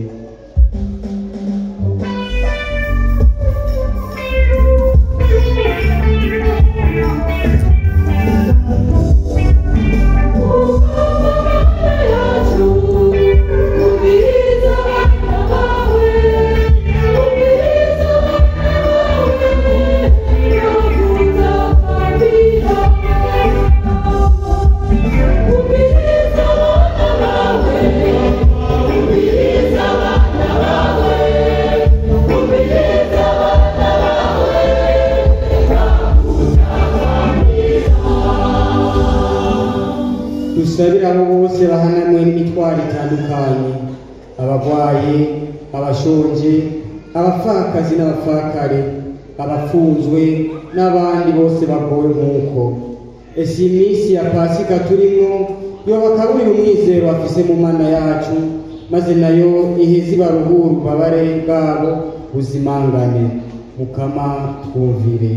S5: Dusabire abo bose bahanamwe n'imitwaro itandukanye, abagwaye, abashonje, abapfakazi n'abapfakare, abafunzwe n'abandi bose bagowe nk'uko. Ese iminsi ya Pasika turimo yobakaburira umwizero bafise mu Mana yacu, maze nayo iheze ibaruhure ububabare bwabo buzimangane. Mukama twumvire.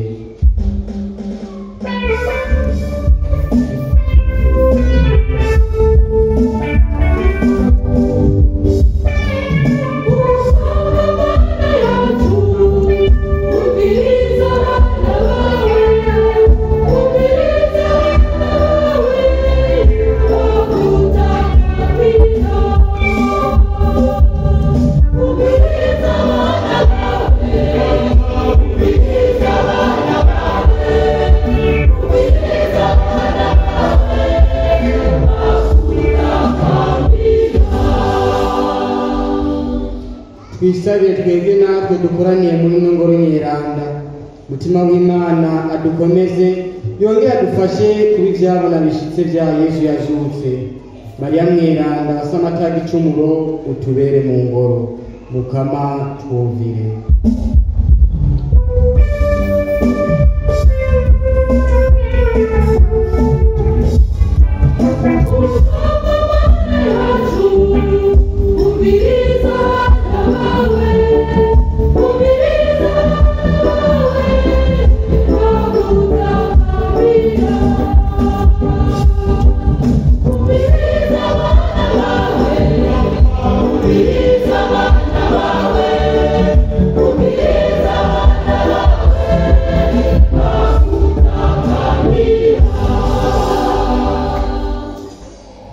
S5: Twisabire twebwe natwe dukoraniye muri ino ngoro nyeranda. Mutima w'Imana adukomeze, yongere adufashe kuba ivyabona bishitse vya Yesu yazutse. Mariya mweranda asamata y'igicumuro utubere mu ngoro. Mukama twumvire.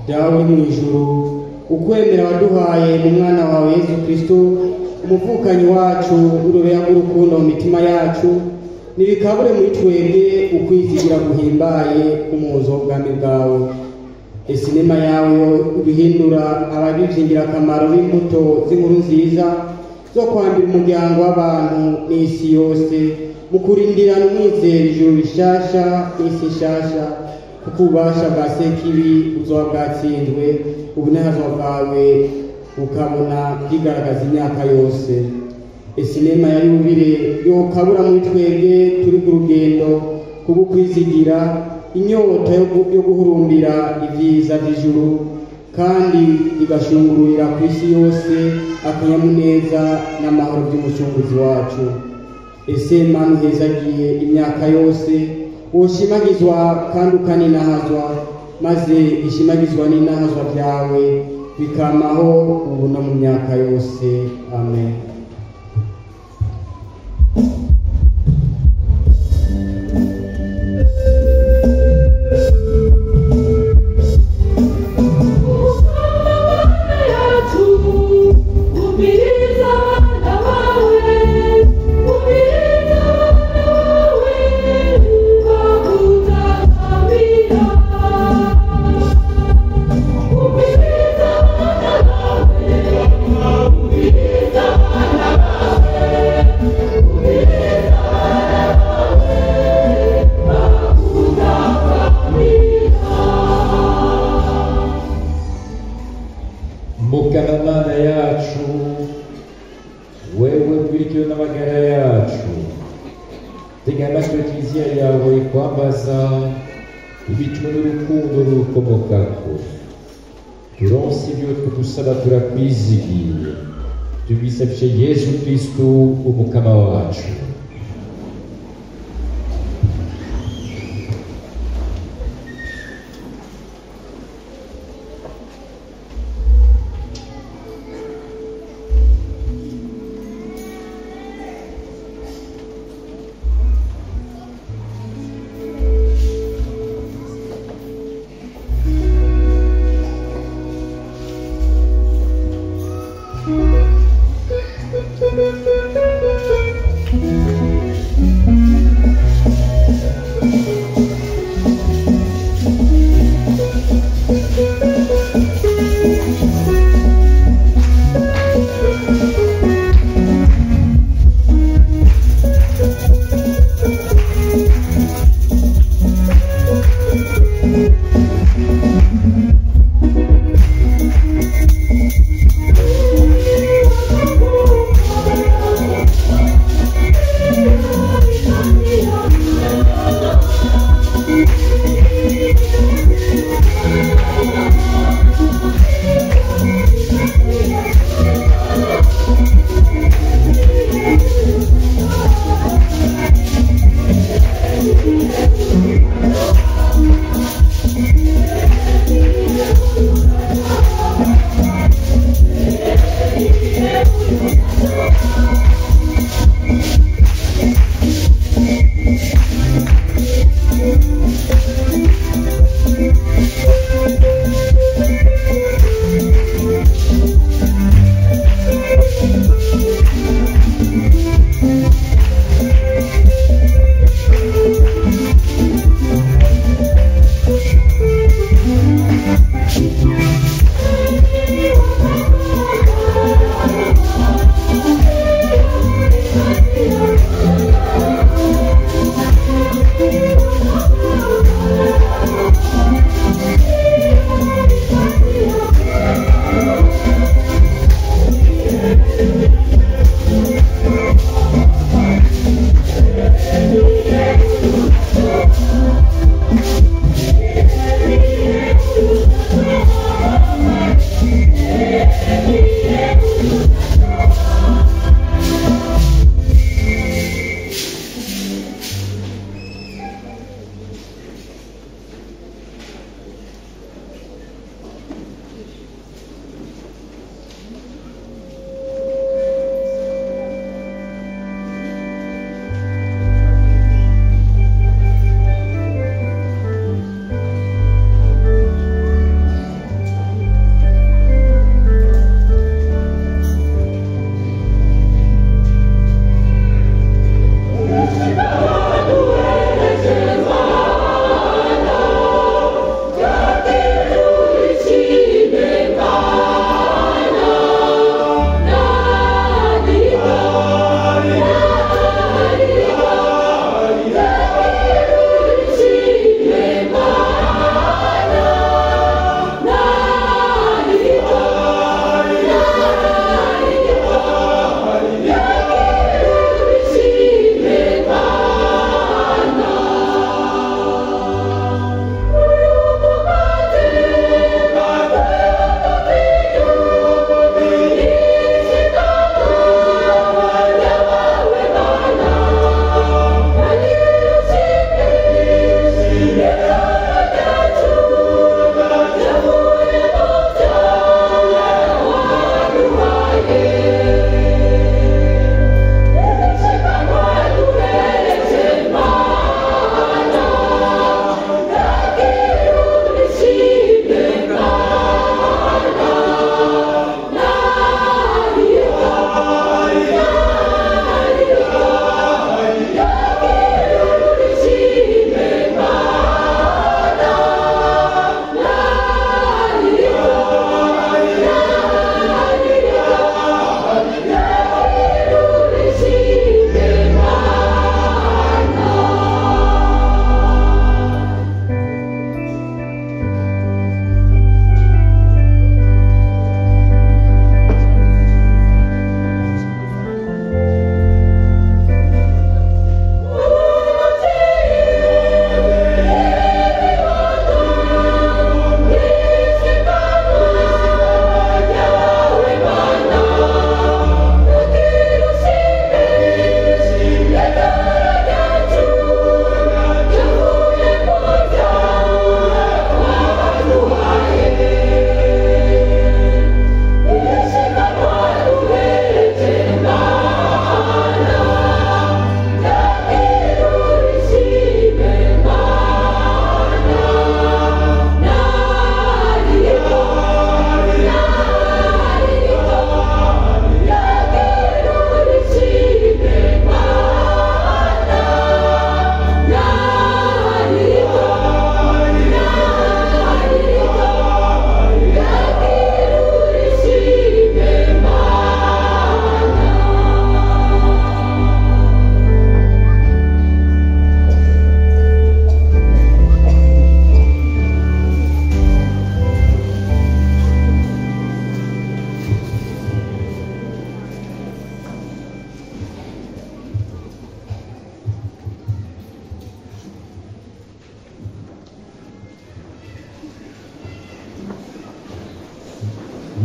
S5: Dawe mu ijuru, ukwemera waduhaye mu mwana wawe Yesu Kristo, umuvukanyi wacu urubeya rw'urukundo mu mitima yacu, nibikabure muri twebwe ukwizigira guhimbaye umuzo w'ubwami bwawe. Ese inema yawe ubihindura ababivyingira akamaro b'imbuto z'inkuru nziza zo kwambira umuryango w'abantu n'isi yose, mu kurindirana umwizero ijuru rishasha n'isi nshasha, kuko ububasha bwa Sekibi buzoba bwatsinzwe, ubunezero bwawe bukabona bwigaragaza imyaka yose. Ese inema ya yubile yokabura muri twebwe turi ku rugendo kubwo kwizigira inyota yo guhurumbira ibyiza by'ijuru, kandi igashungururira ku isi yose akanyamuneza n'amahoro by'umucunguzi wacu. Ese Mana uhezagiye imyaka yose, woshimagizwa kandi ukaninahazwa, maze ishimagizwa n'inahazwa byawe bikamaho ubu no mu myaka yose. Amen.
S1: yacu tega amatwi kiliziya yawe kwambaza ibituma n'urukundo rukomokako turonse ibyo tudusaba turakwizigiye tubisabye Yesu Kristo umukama wacu.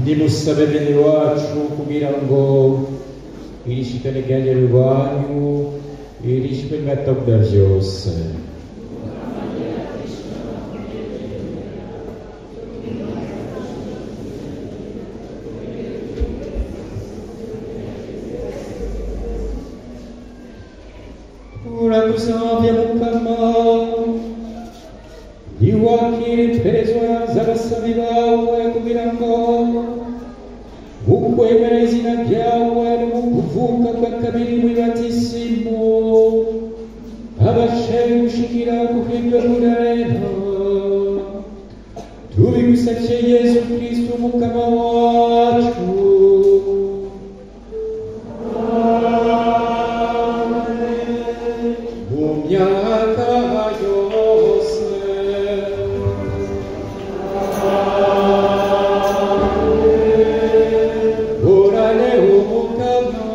S1: nimusabe bene wacu kugira ngo iri shikane ryanjye rwanyu irishwe n'atabwa byose. Urakusabye Mukama, niwakire twerezwa z'abasabi bawe kugira ngo ukwemera izina ryawe no kuvuka kwa kabiri mu batisimu abashe gushikira kuhirwa murarena. Tubigusabye Yesu Kristo Mukama wacu. Mu myaka yose urane umukama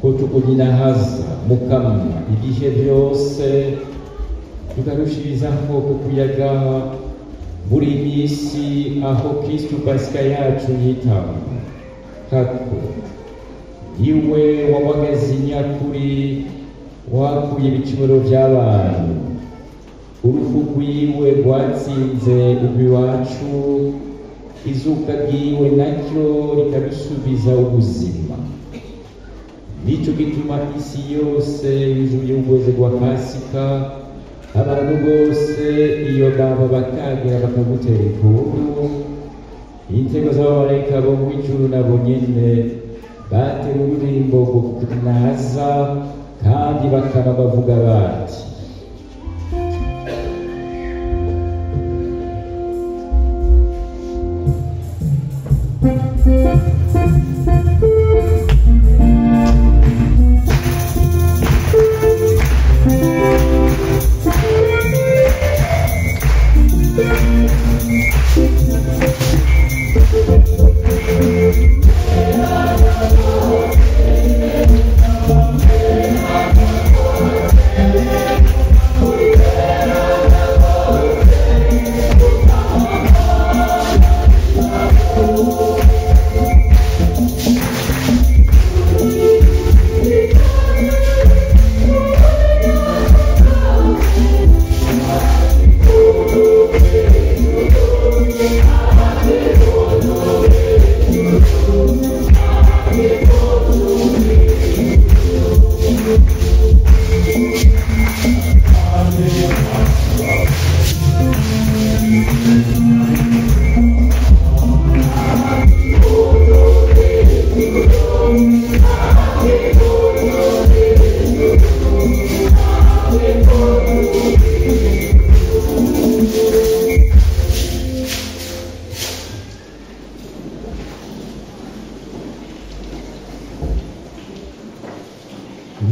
S1: kukunyinahaza Mukama ibihe byose tukarushirizaho kukuyaga muri iyi si aho Kristo Pasika yacu yitanga kako iwe wabagaze nyakuri wakuye ibicumuro by'abantu urupfu rwiwe rwatsinze urw'iwacu izuka ryiwe naryo rikadusubiza ubuzima. Nico gituma isi yose yuzuye ubwoze bwa Pasika, abantu bose iyo baba bakagira bakagutera inkuru. Intego z'abamarayika bo mu ijuru nabo nyene batera ururirimbo rwo kunaza kandi bakaba bavuga bati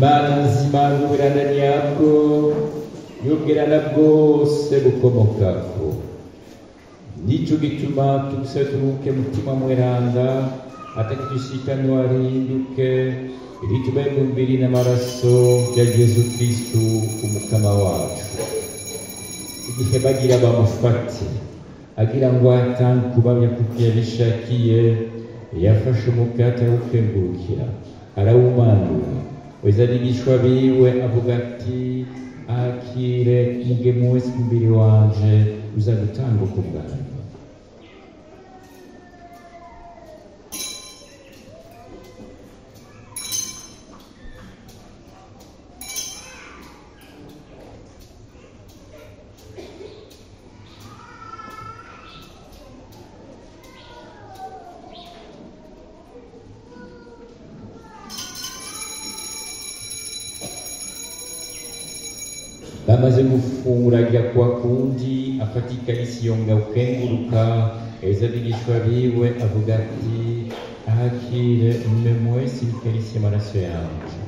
S1: Mana nzima n'ubwirana nyabwo n'ubwirana bwose bukomokako. Nico gituma tugusaba turuhuke mutima mweranda atakidushikane warinduke iritubaye mu mubiri n'amaraso ya Yesu Kristo umukama wacu. Igihe bagira bamufate agira ngo atange kubamya kuko yabishakiye yafashe umukate awukengurukira arawumanura wezabigishwa biwe avuga ati akire mugemu wese umubiri wanje uzagutanga ukubwanyu. amaze gufungura ajya kwa kundi afata ikarisi yonga ukenguruka eza abigishwa biwe avuga ati akire mmemwese ikarisi y'amaraso yanjye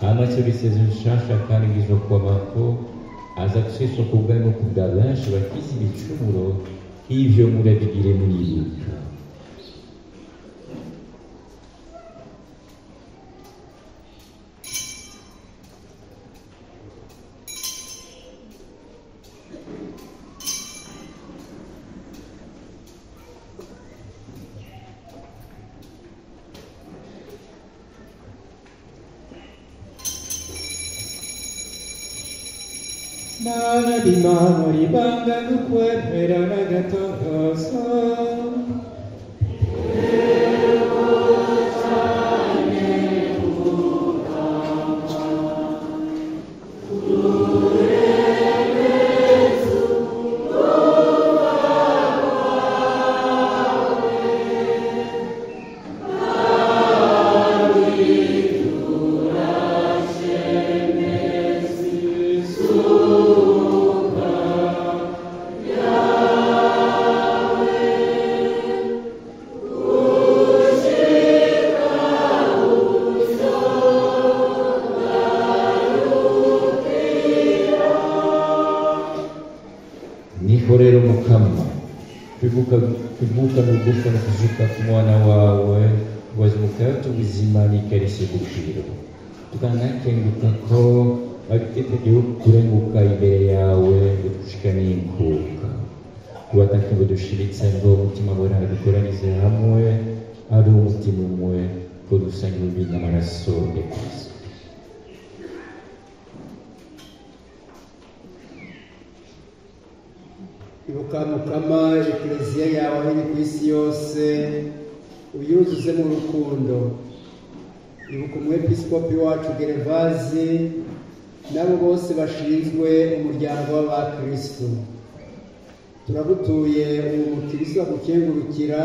S1: amaraso y'isezerano rishasha kandi ngizwa kw'amako aza guseswa ku bwanyu no ku bwa benshi bakize ibicumuro ivyo murabigire mwibuka.
S6: Mana di mano ribanga n'ukwemera n'agatagaza
S1: nikorero mukama kwibuka n'ugufa no kuzuka k'umwana wawe wazimuka tubuzima n'ikarisi y'ugukiro tukanakenguka ko bagitegereje kurenguka imbere yawe ngo dushikane inkuka tubatake ngo dushiritse ngo umutima wawe dukoranize hamwe ari umutima umwe ko dusangira umubiri n'amaraso ya Kristo.
S2: ibuka mukama ekleziya yawe aho iri ku isi yose uyuzuze mu rukundo. ibuka umwepiskopi wacu Gerevazi n'abo bose bashinzwe umuryango w'abakristo. turagutuye uwo mukristo agukengurukira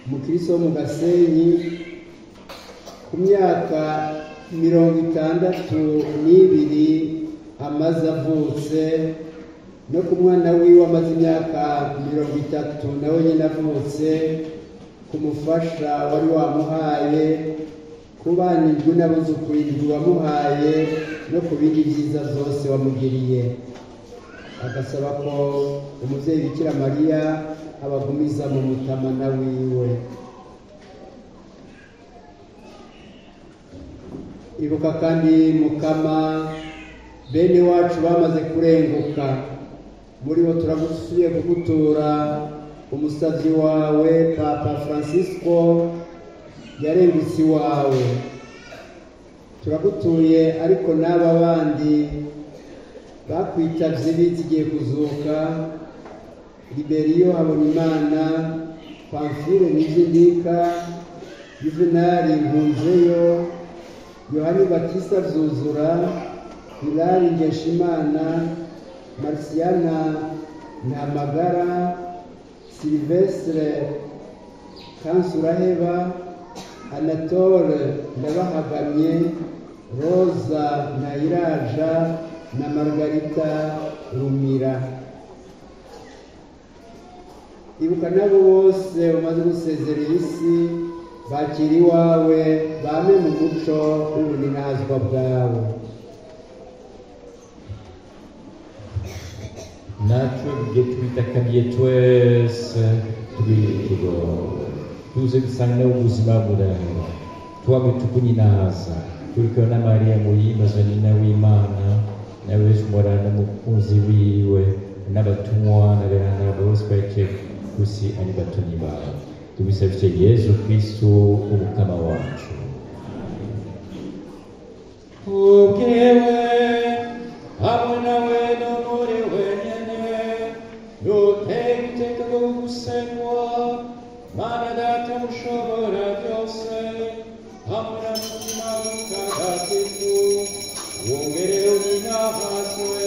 S2: umukristo wo mu Gasenyi ku myaka 62 amaze avutse no ku mwana wiwe amaze imyaka 30 nawe nyine avutse kumufasha wari wamuhaye kubanijwe n'abuzukuru wamuhaye no ku bindi byiza byose wamugiriye. agasaba ko umubyeyi Bikira Mariya abagumiza mu mutamana wiwe. ibuka kandi mukama bene wacu bamaze kurenguka, muri bo turagusuye kugutura umusavyi wawe Papa Francisco yarengutse iwawe. turagutuye ariko n'aba bandi bakwitavye bizigiye kuzuka: Liberiyo Habonimana, Pamphile Nijindika, Juvenali Nkunzeyo, Yohani Batista Vyuzura, Hilari Ngeshimana, Marciana Ntamagara, Silvestre Kansuraheba, Anatole Ndabahagamye, Rosa Ntayiraja na Margarita Rumira. ibuka nabo bose bamaze gusezerera isi bakiri iwawe bame mu muco w'ubuninazwa bwawe.
S1: natwe ubwe twitakabiye twese twirikiro tuze gusanga ubuzima burahera twame tukuninaza turikiro na Mariya muhimbaza nyina w'Imana nawe Yesu murana mukunzi wiwe n'abatumwa n'aberana bose bake kusi ari batoni bawe tubisabye Yesu Kristo umukama wacu.
S6: ubwewe hamwe nawe no muri wenyene duteye iteka ryo gusenwa Mana Data mushobora byose hamwe na mutima mutagatifu wongere uninahazwe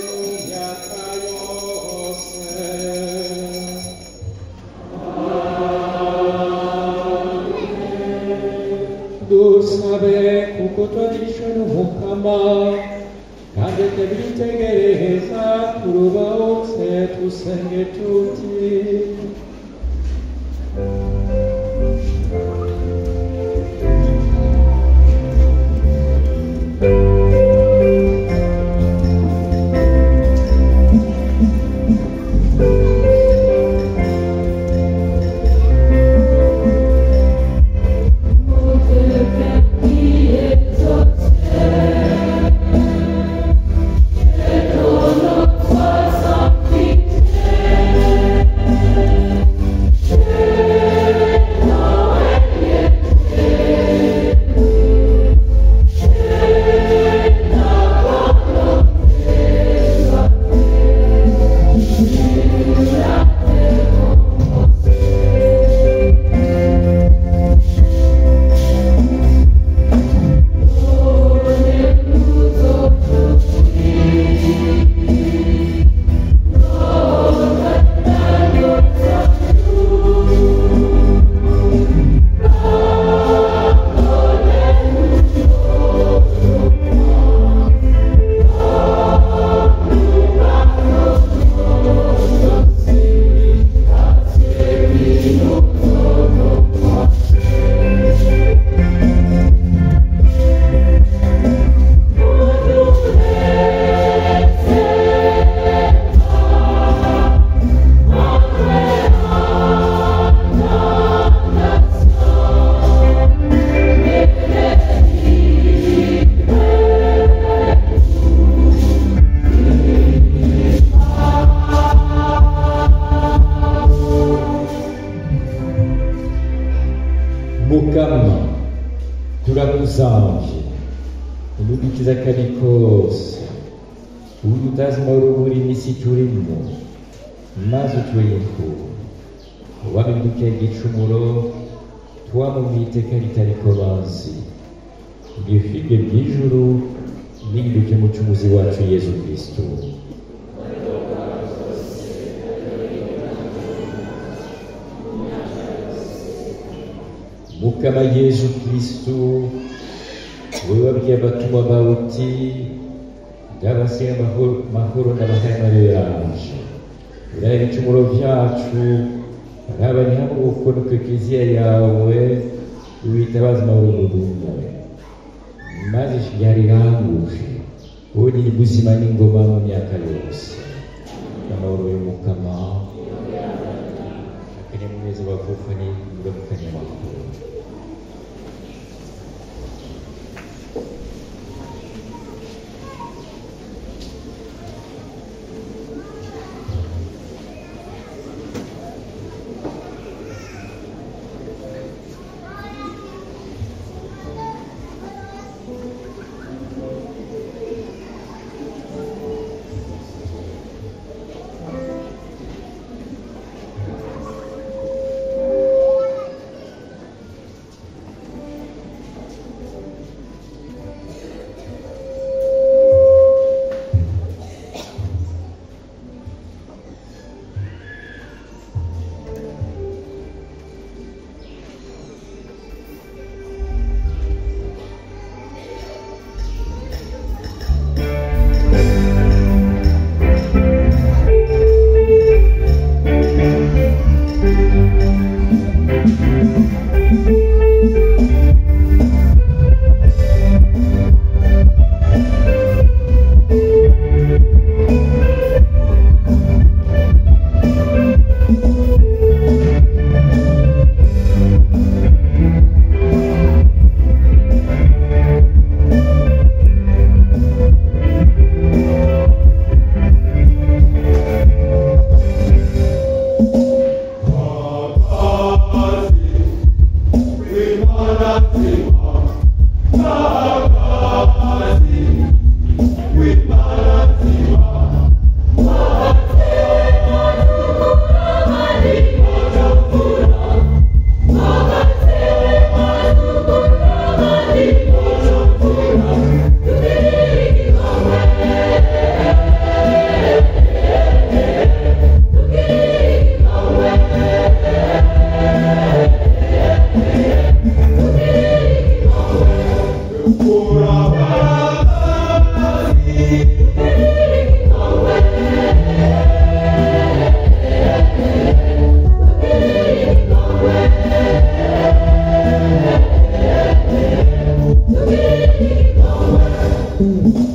S6: mu myaka yose. dusabe kuko twagishwe n'umukama
S1: kandi tubitegereza turubahutse dusenge tuti mukama turakuzamvye udukiza kari kose udutazima urumuri n'isi turimo maze utwiyeko wabimbuke igicumuro twamumwiteka ritariko bansi ngifike by'ijuru n'induke mucumuzi wacu Yesu Kristo mukama Yesu Kristo wewe wabwiye abatumwa bawe uti ndabasiga mahoro n'abahamare yanje uraba ibicumuro vyacu araba ni hamwe ukono kwikiziya yawe witabaza amahoro mu dunya maze yariranguje wowe ni ubuzima n'ingoma mu myaka yose amahoro y'umukama akanyamuneza bavukanye mugabukanye amahoro
S7: Por
S4: Thank you.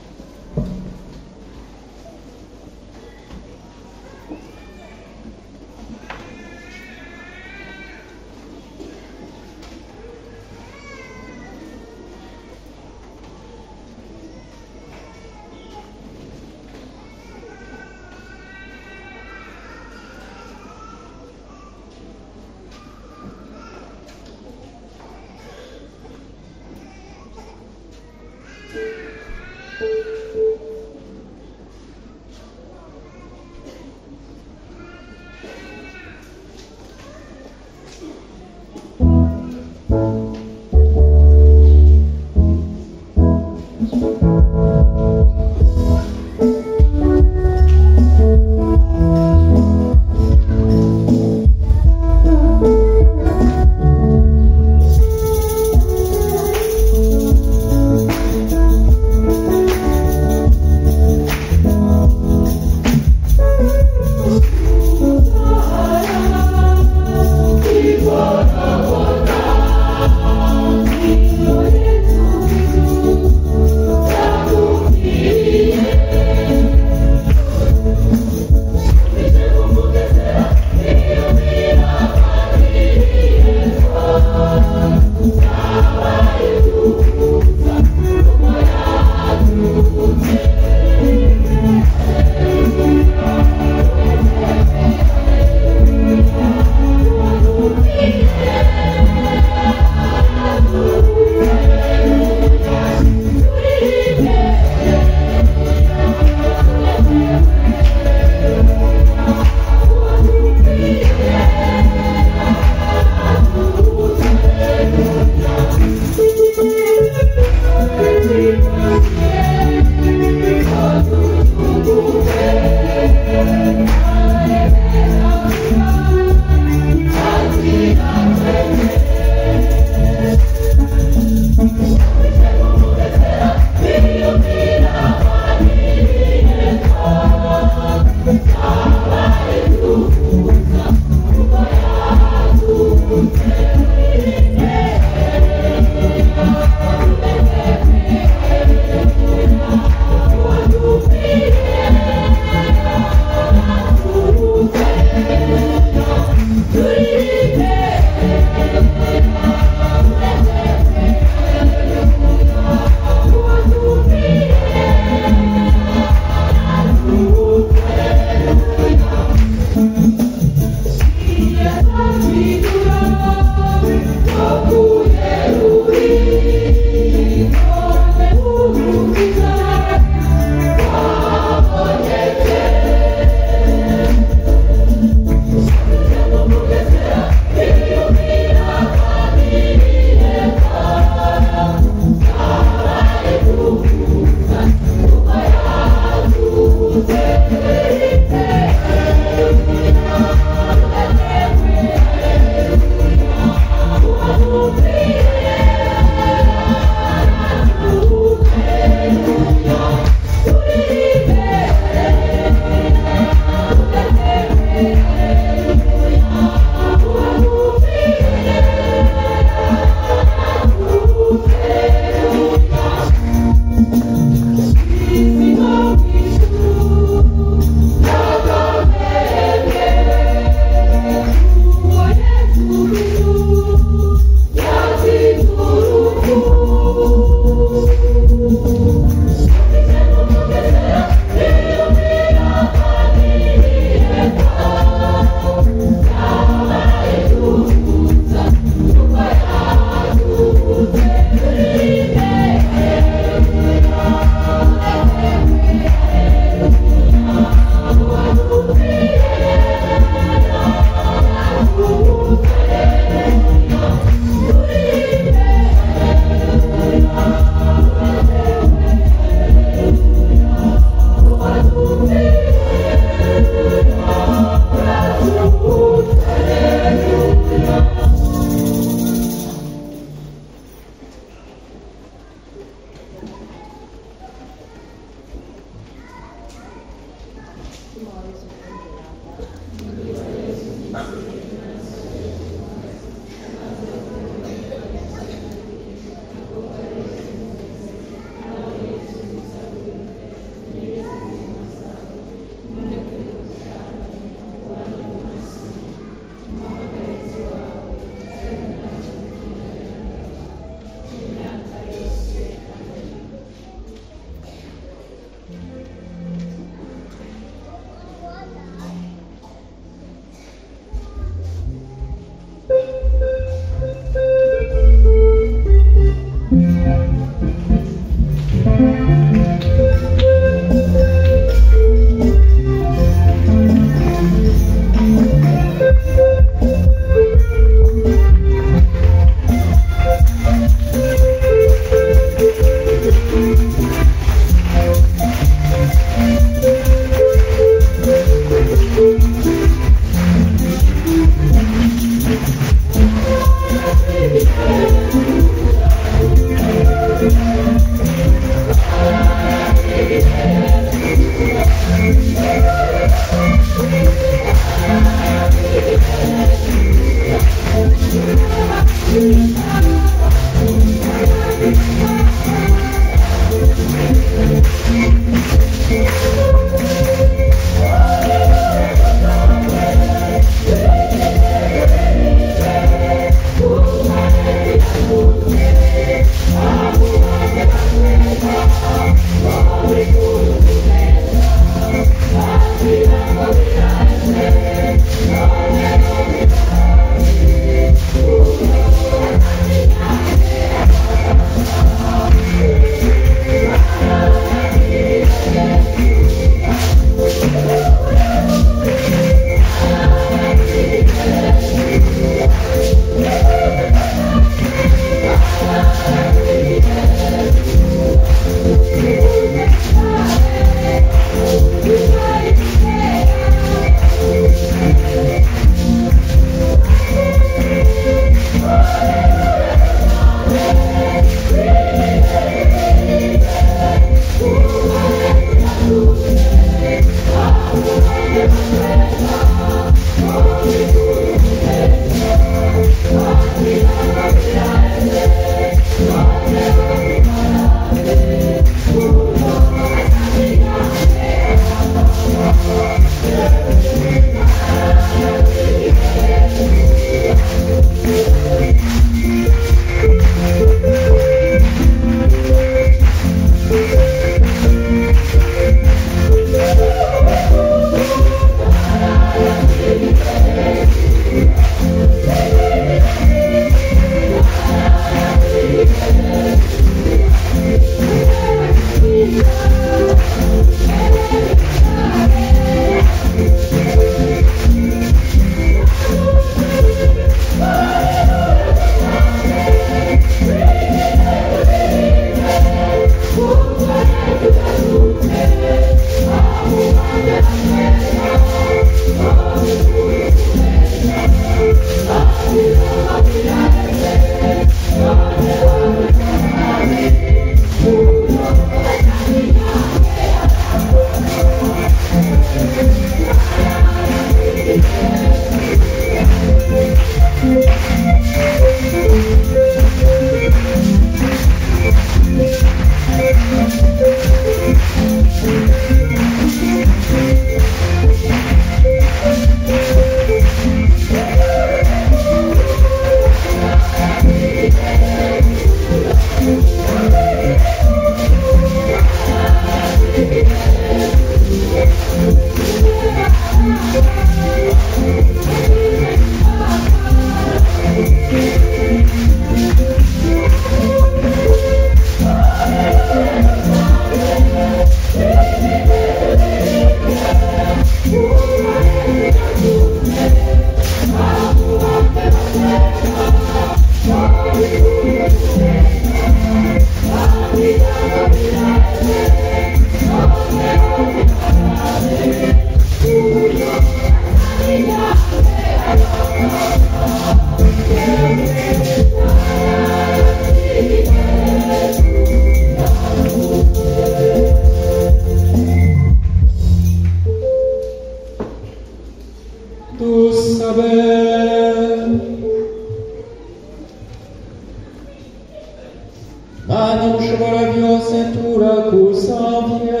S6: Mana ushobora byose turakusavye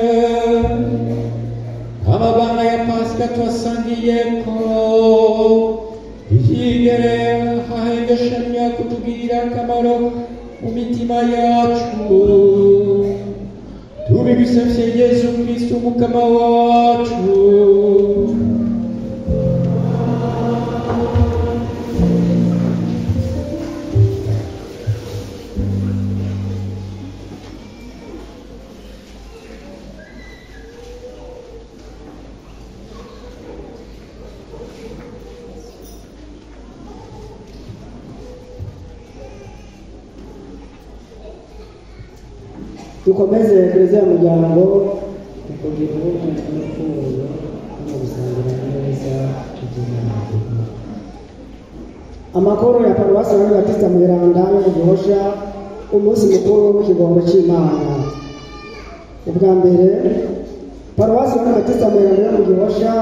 S6: amabanga ya pasika twasangiyeko yigere hahengeshamya kutugirira akamaro mu mitima yacu tubigusavye Yesu Kristo mukama wacu.
S7: dukomeze perezida y'umuryango kugira uruhu twifuje no gusangira neza kugira amakuru ya paruwasi ya Batista Mweranda yo mu Gihosha umunsi mukuru w'ikigongo cy'Imana. Ubwa mbere paruwasi ya Batista Mweranda yo mu Gihosha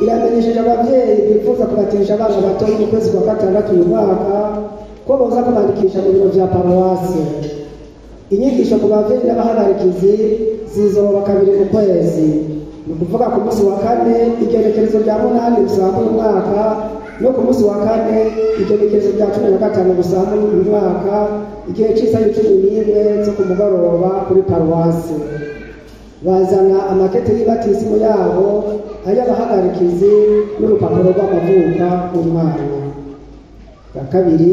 S7: iramenyesheje ababyeyi bifuza kubatisha abana bato mu kwezi kwa gatandatu uyu mwaka ko boza kubandikisha mu biro bya paruwasi. Inyigisho ku bavyeyi n'abahagarikizi zizoba kabiri mu kwezi, ni ukuvuga ku munsi wa kane igenekerezo rya munani gusanga uyu mwaka no ku munsi wa kane igenekerezo rya 15 gusanga uyu mwaka igihe cy'isaha 11 zo ku mugoroba kuri paruwasi. Bazana amakete y'ibatisimu yabo ay'abahagarikizi n'urupapuro rw'amavuka umwana. Ya kabiri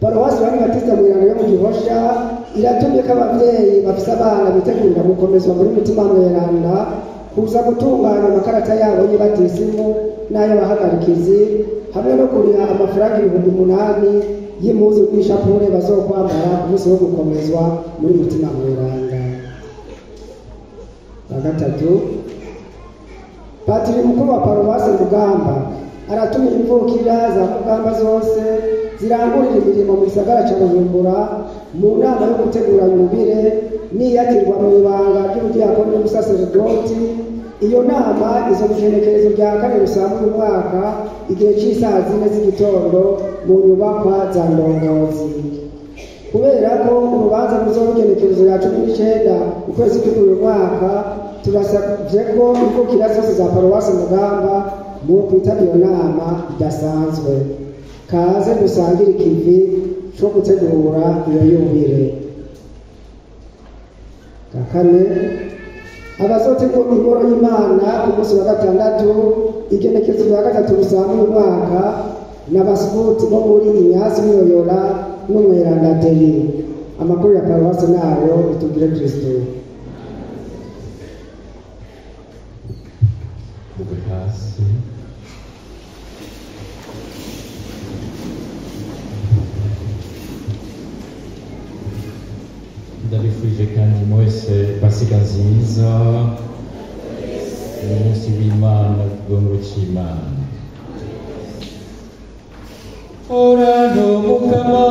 S7: paruwasi ya Batista Mweranda yo mu Gihosha iratumye ko ababyeyi bafise abana bitegurira gukomezwa muri mutima mweranda kuza gutunganya amakarata yabo y'ibatisimu n'ay'abahagarikizi hamwe no kuriha amafaranga 8,000 y'impuzu n'ishapure bazokwambara ku munsi wo gukomezwa muri mutima mweranda. Ya gatatu patiri mukuru wa paruwasi Mugamba aratumye imvukira za Mugamba zose zirangurira imirimo mu gisagara cya Bujumbura mu nama yo gutegura yubile n'iyatirwa mu ibanga ry'ubudiyakoni n'ubusaserdoti. Iyo nama izo mugenekerezo rya kane rusanga uyu mwaka igihe cy'isaha 4 z'igitondo mu nyubakwa za ndongozi. Kubera ko urubanza ruzogenekerezo ya 19 ukwezi kw'uyu mwaka turasabye ko imvukira zose za paruwasi Mugamba mu kwitabira iyo nama idasanzwe. Kaze dusangire ikivi cyo gutegura iyo yubile. Kakane abazotegura ingoro y'Imana ku munsi wa gatandatu igenekerezo rya 3 rusanga uyu mwaka n'abasubuti bo muri Inyasi Myoyora n'Umweranda Deli. Amakuru ya paruwasi nayo itugire Kristo.
S1: Ndabifurije kandi mwese pasika nziza umunsi w'Imana ikigongo cy'Imana.
S6: Orano mukama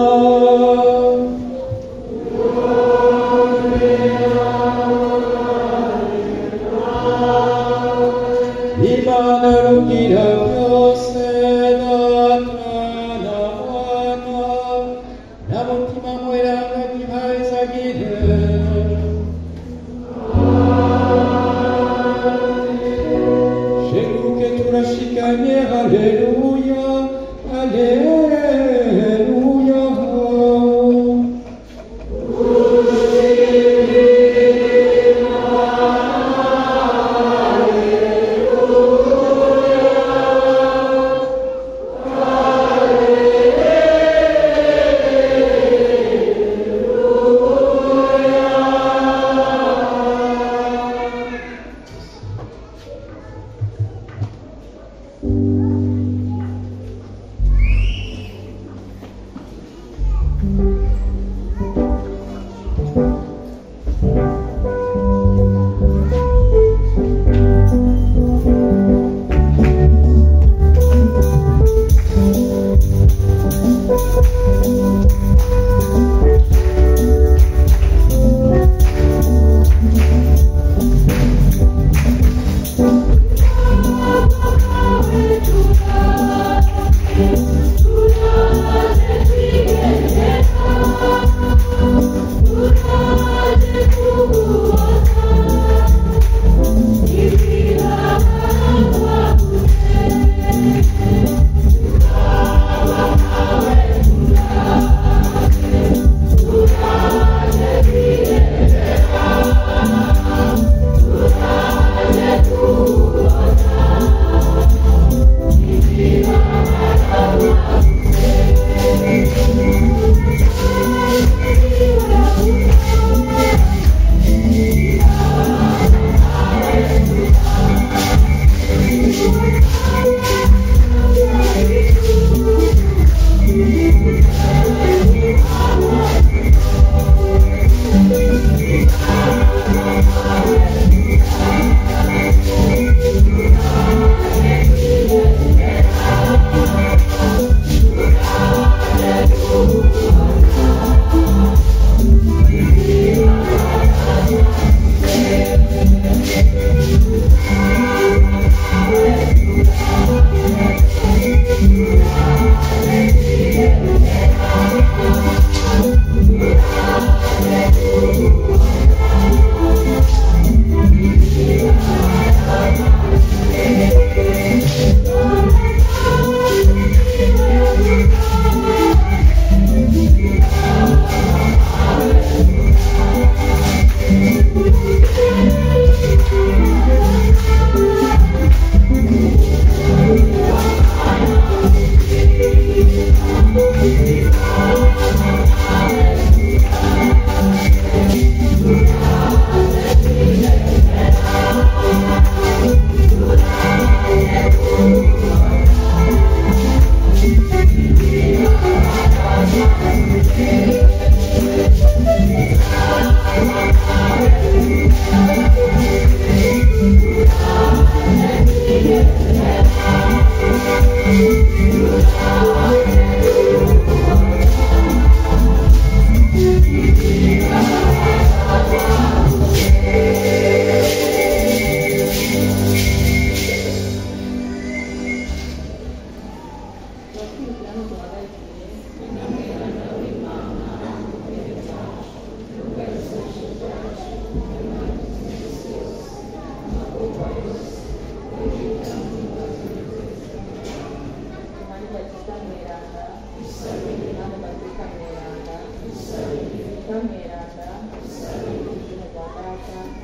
S6: Imana rugira byose Data na mutima mweranda bihazagire. Sheguke turashikanye haleluya haleluya.
S8: Kameranda,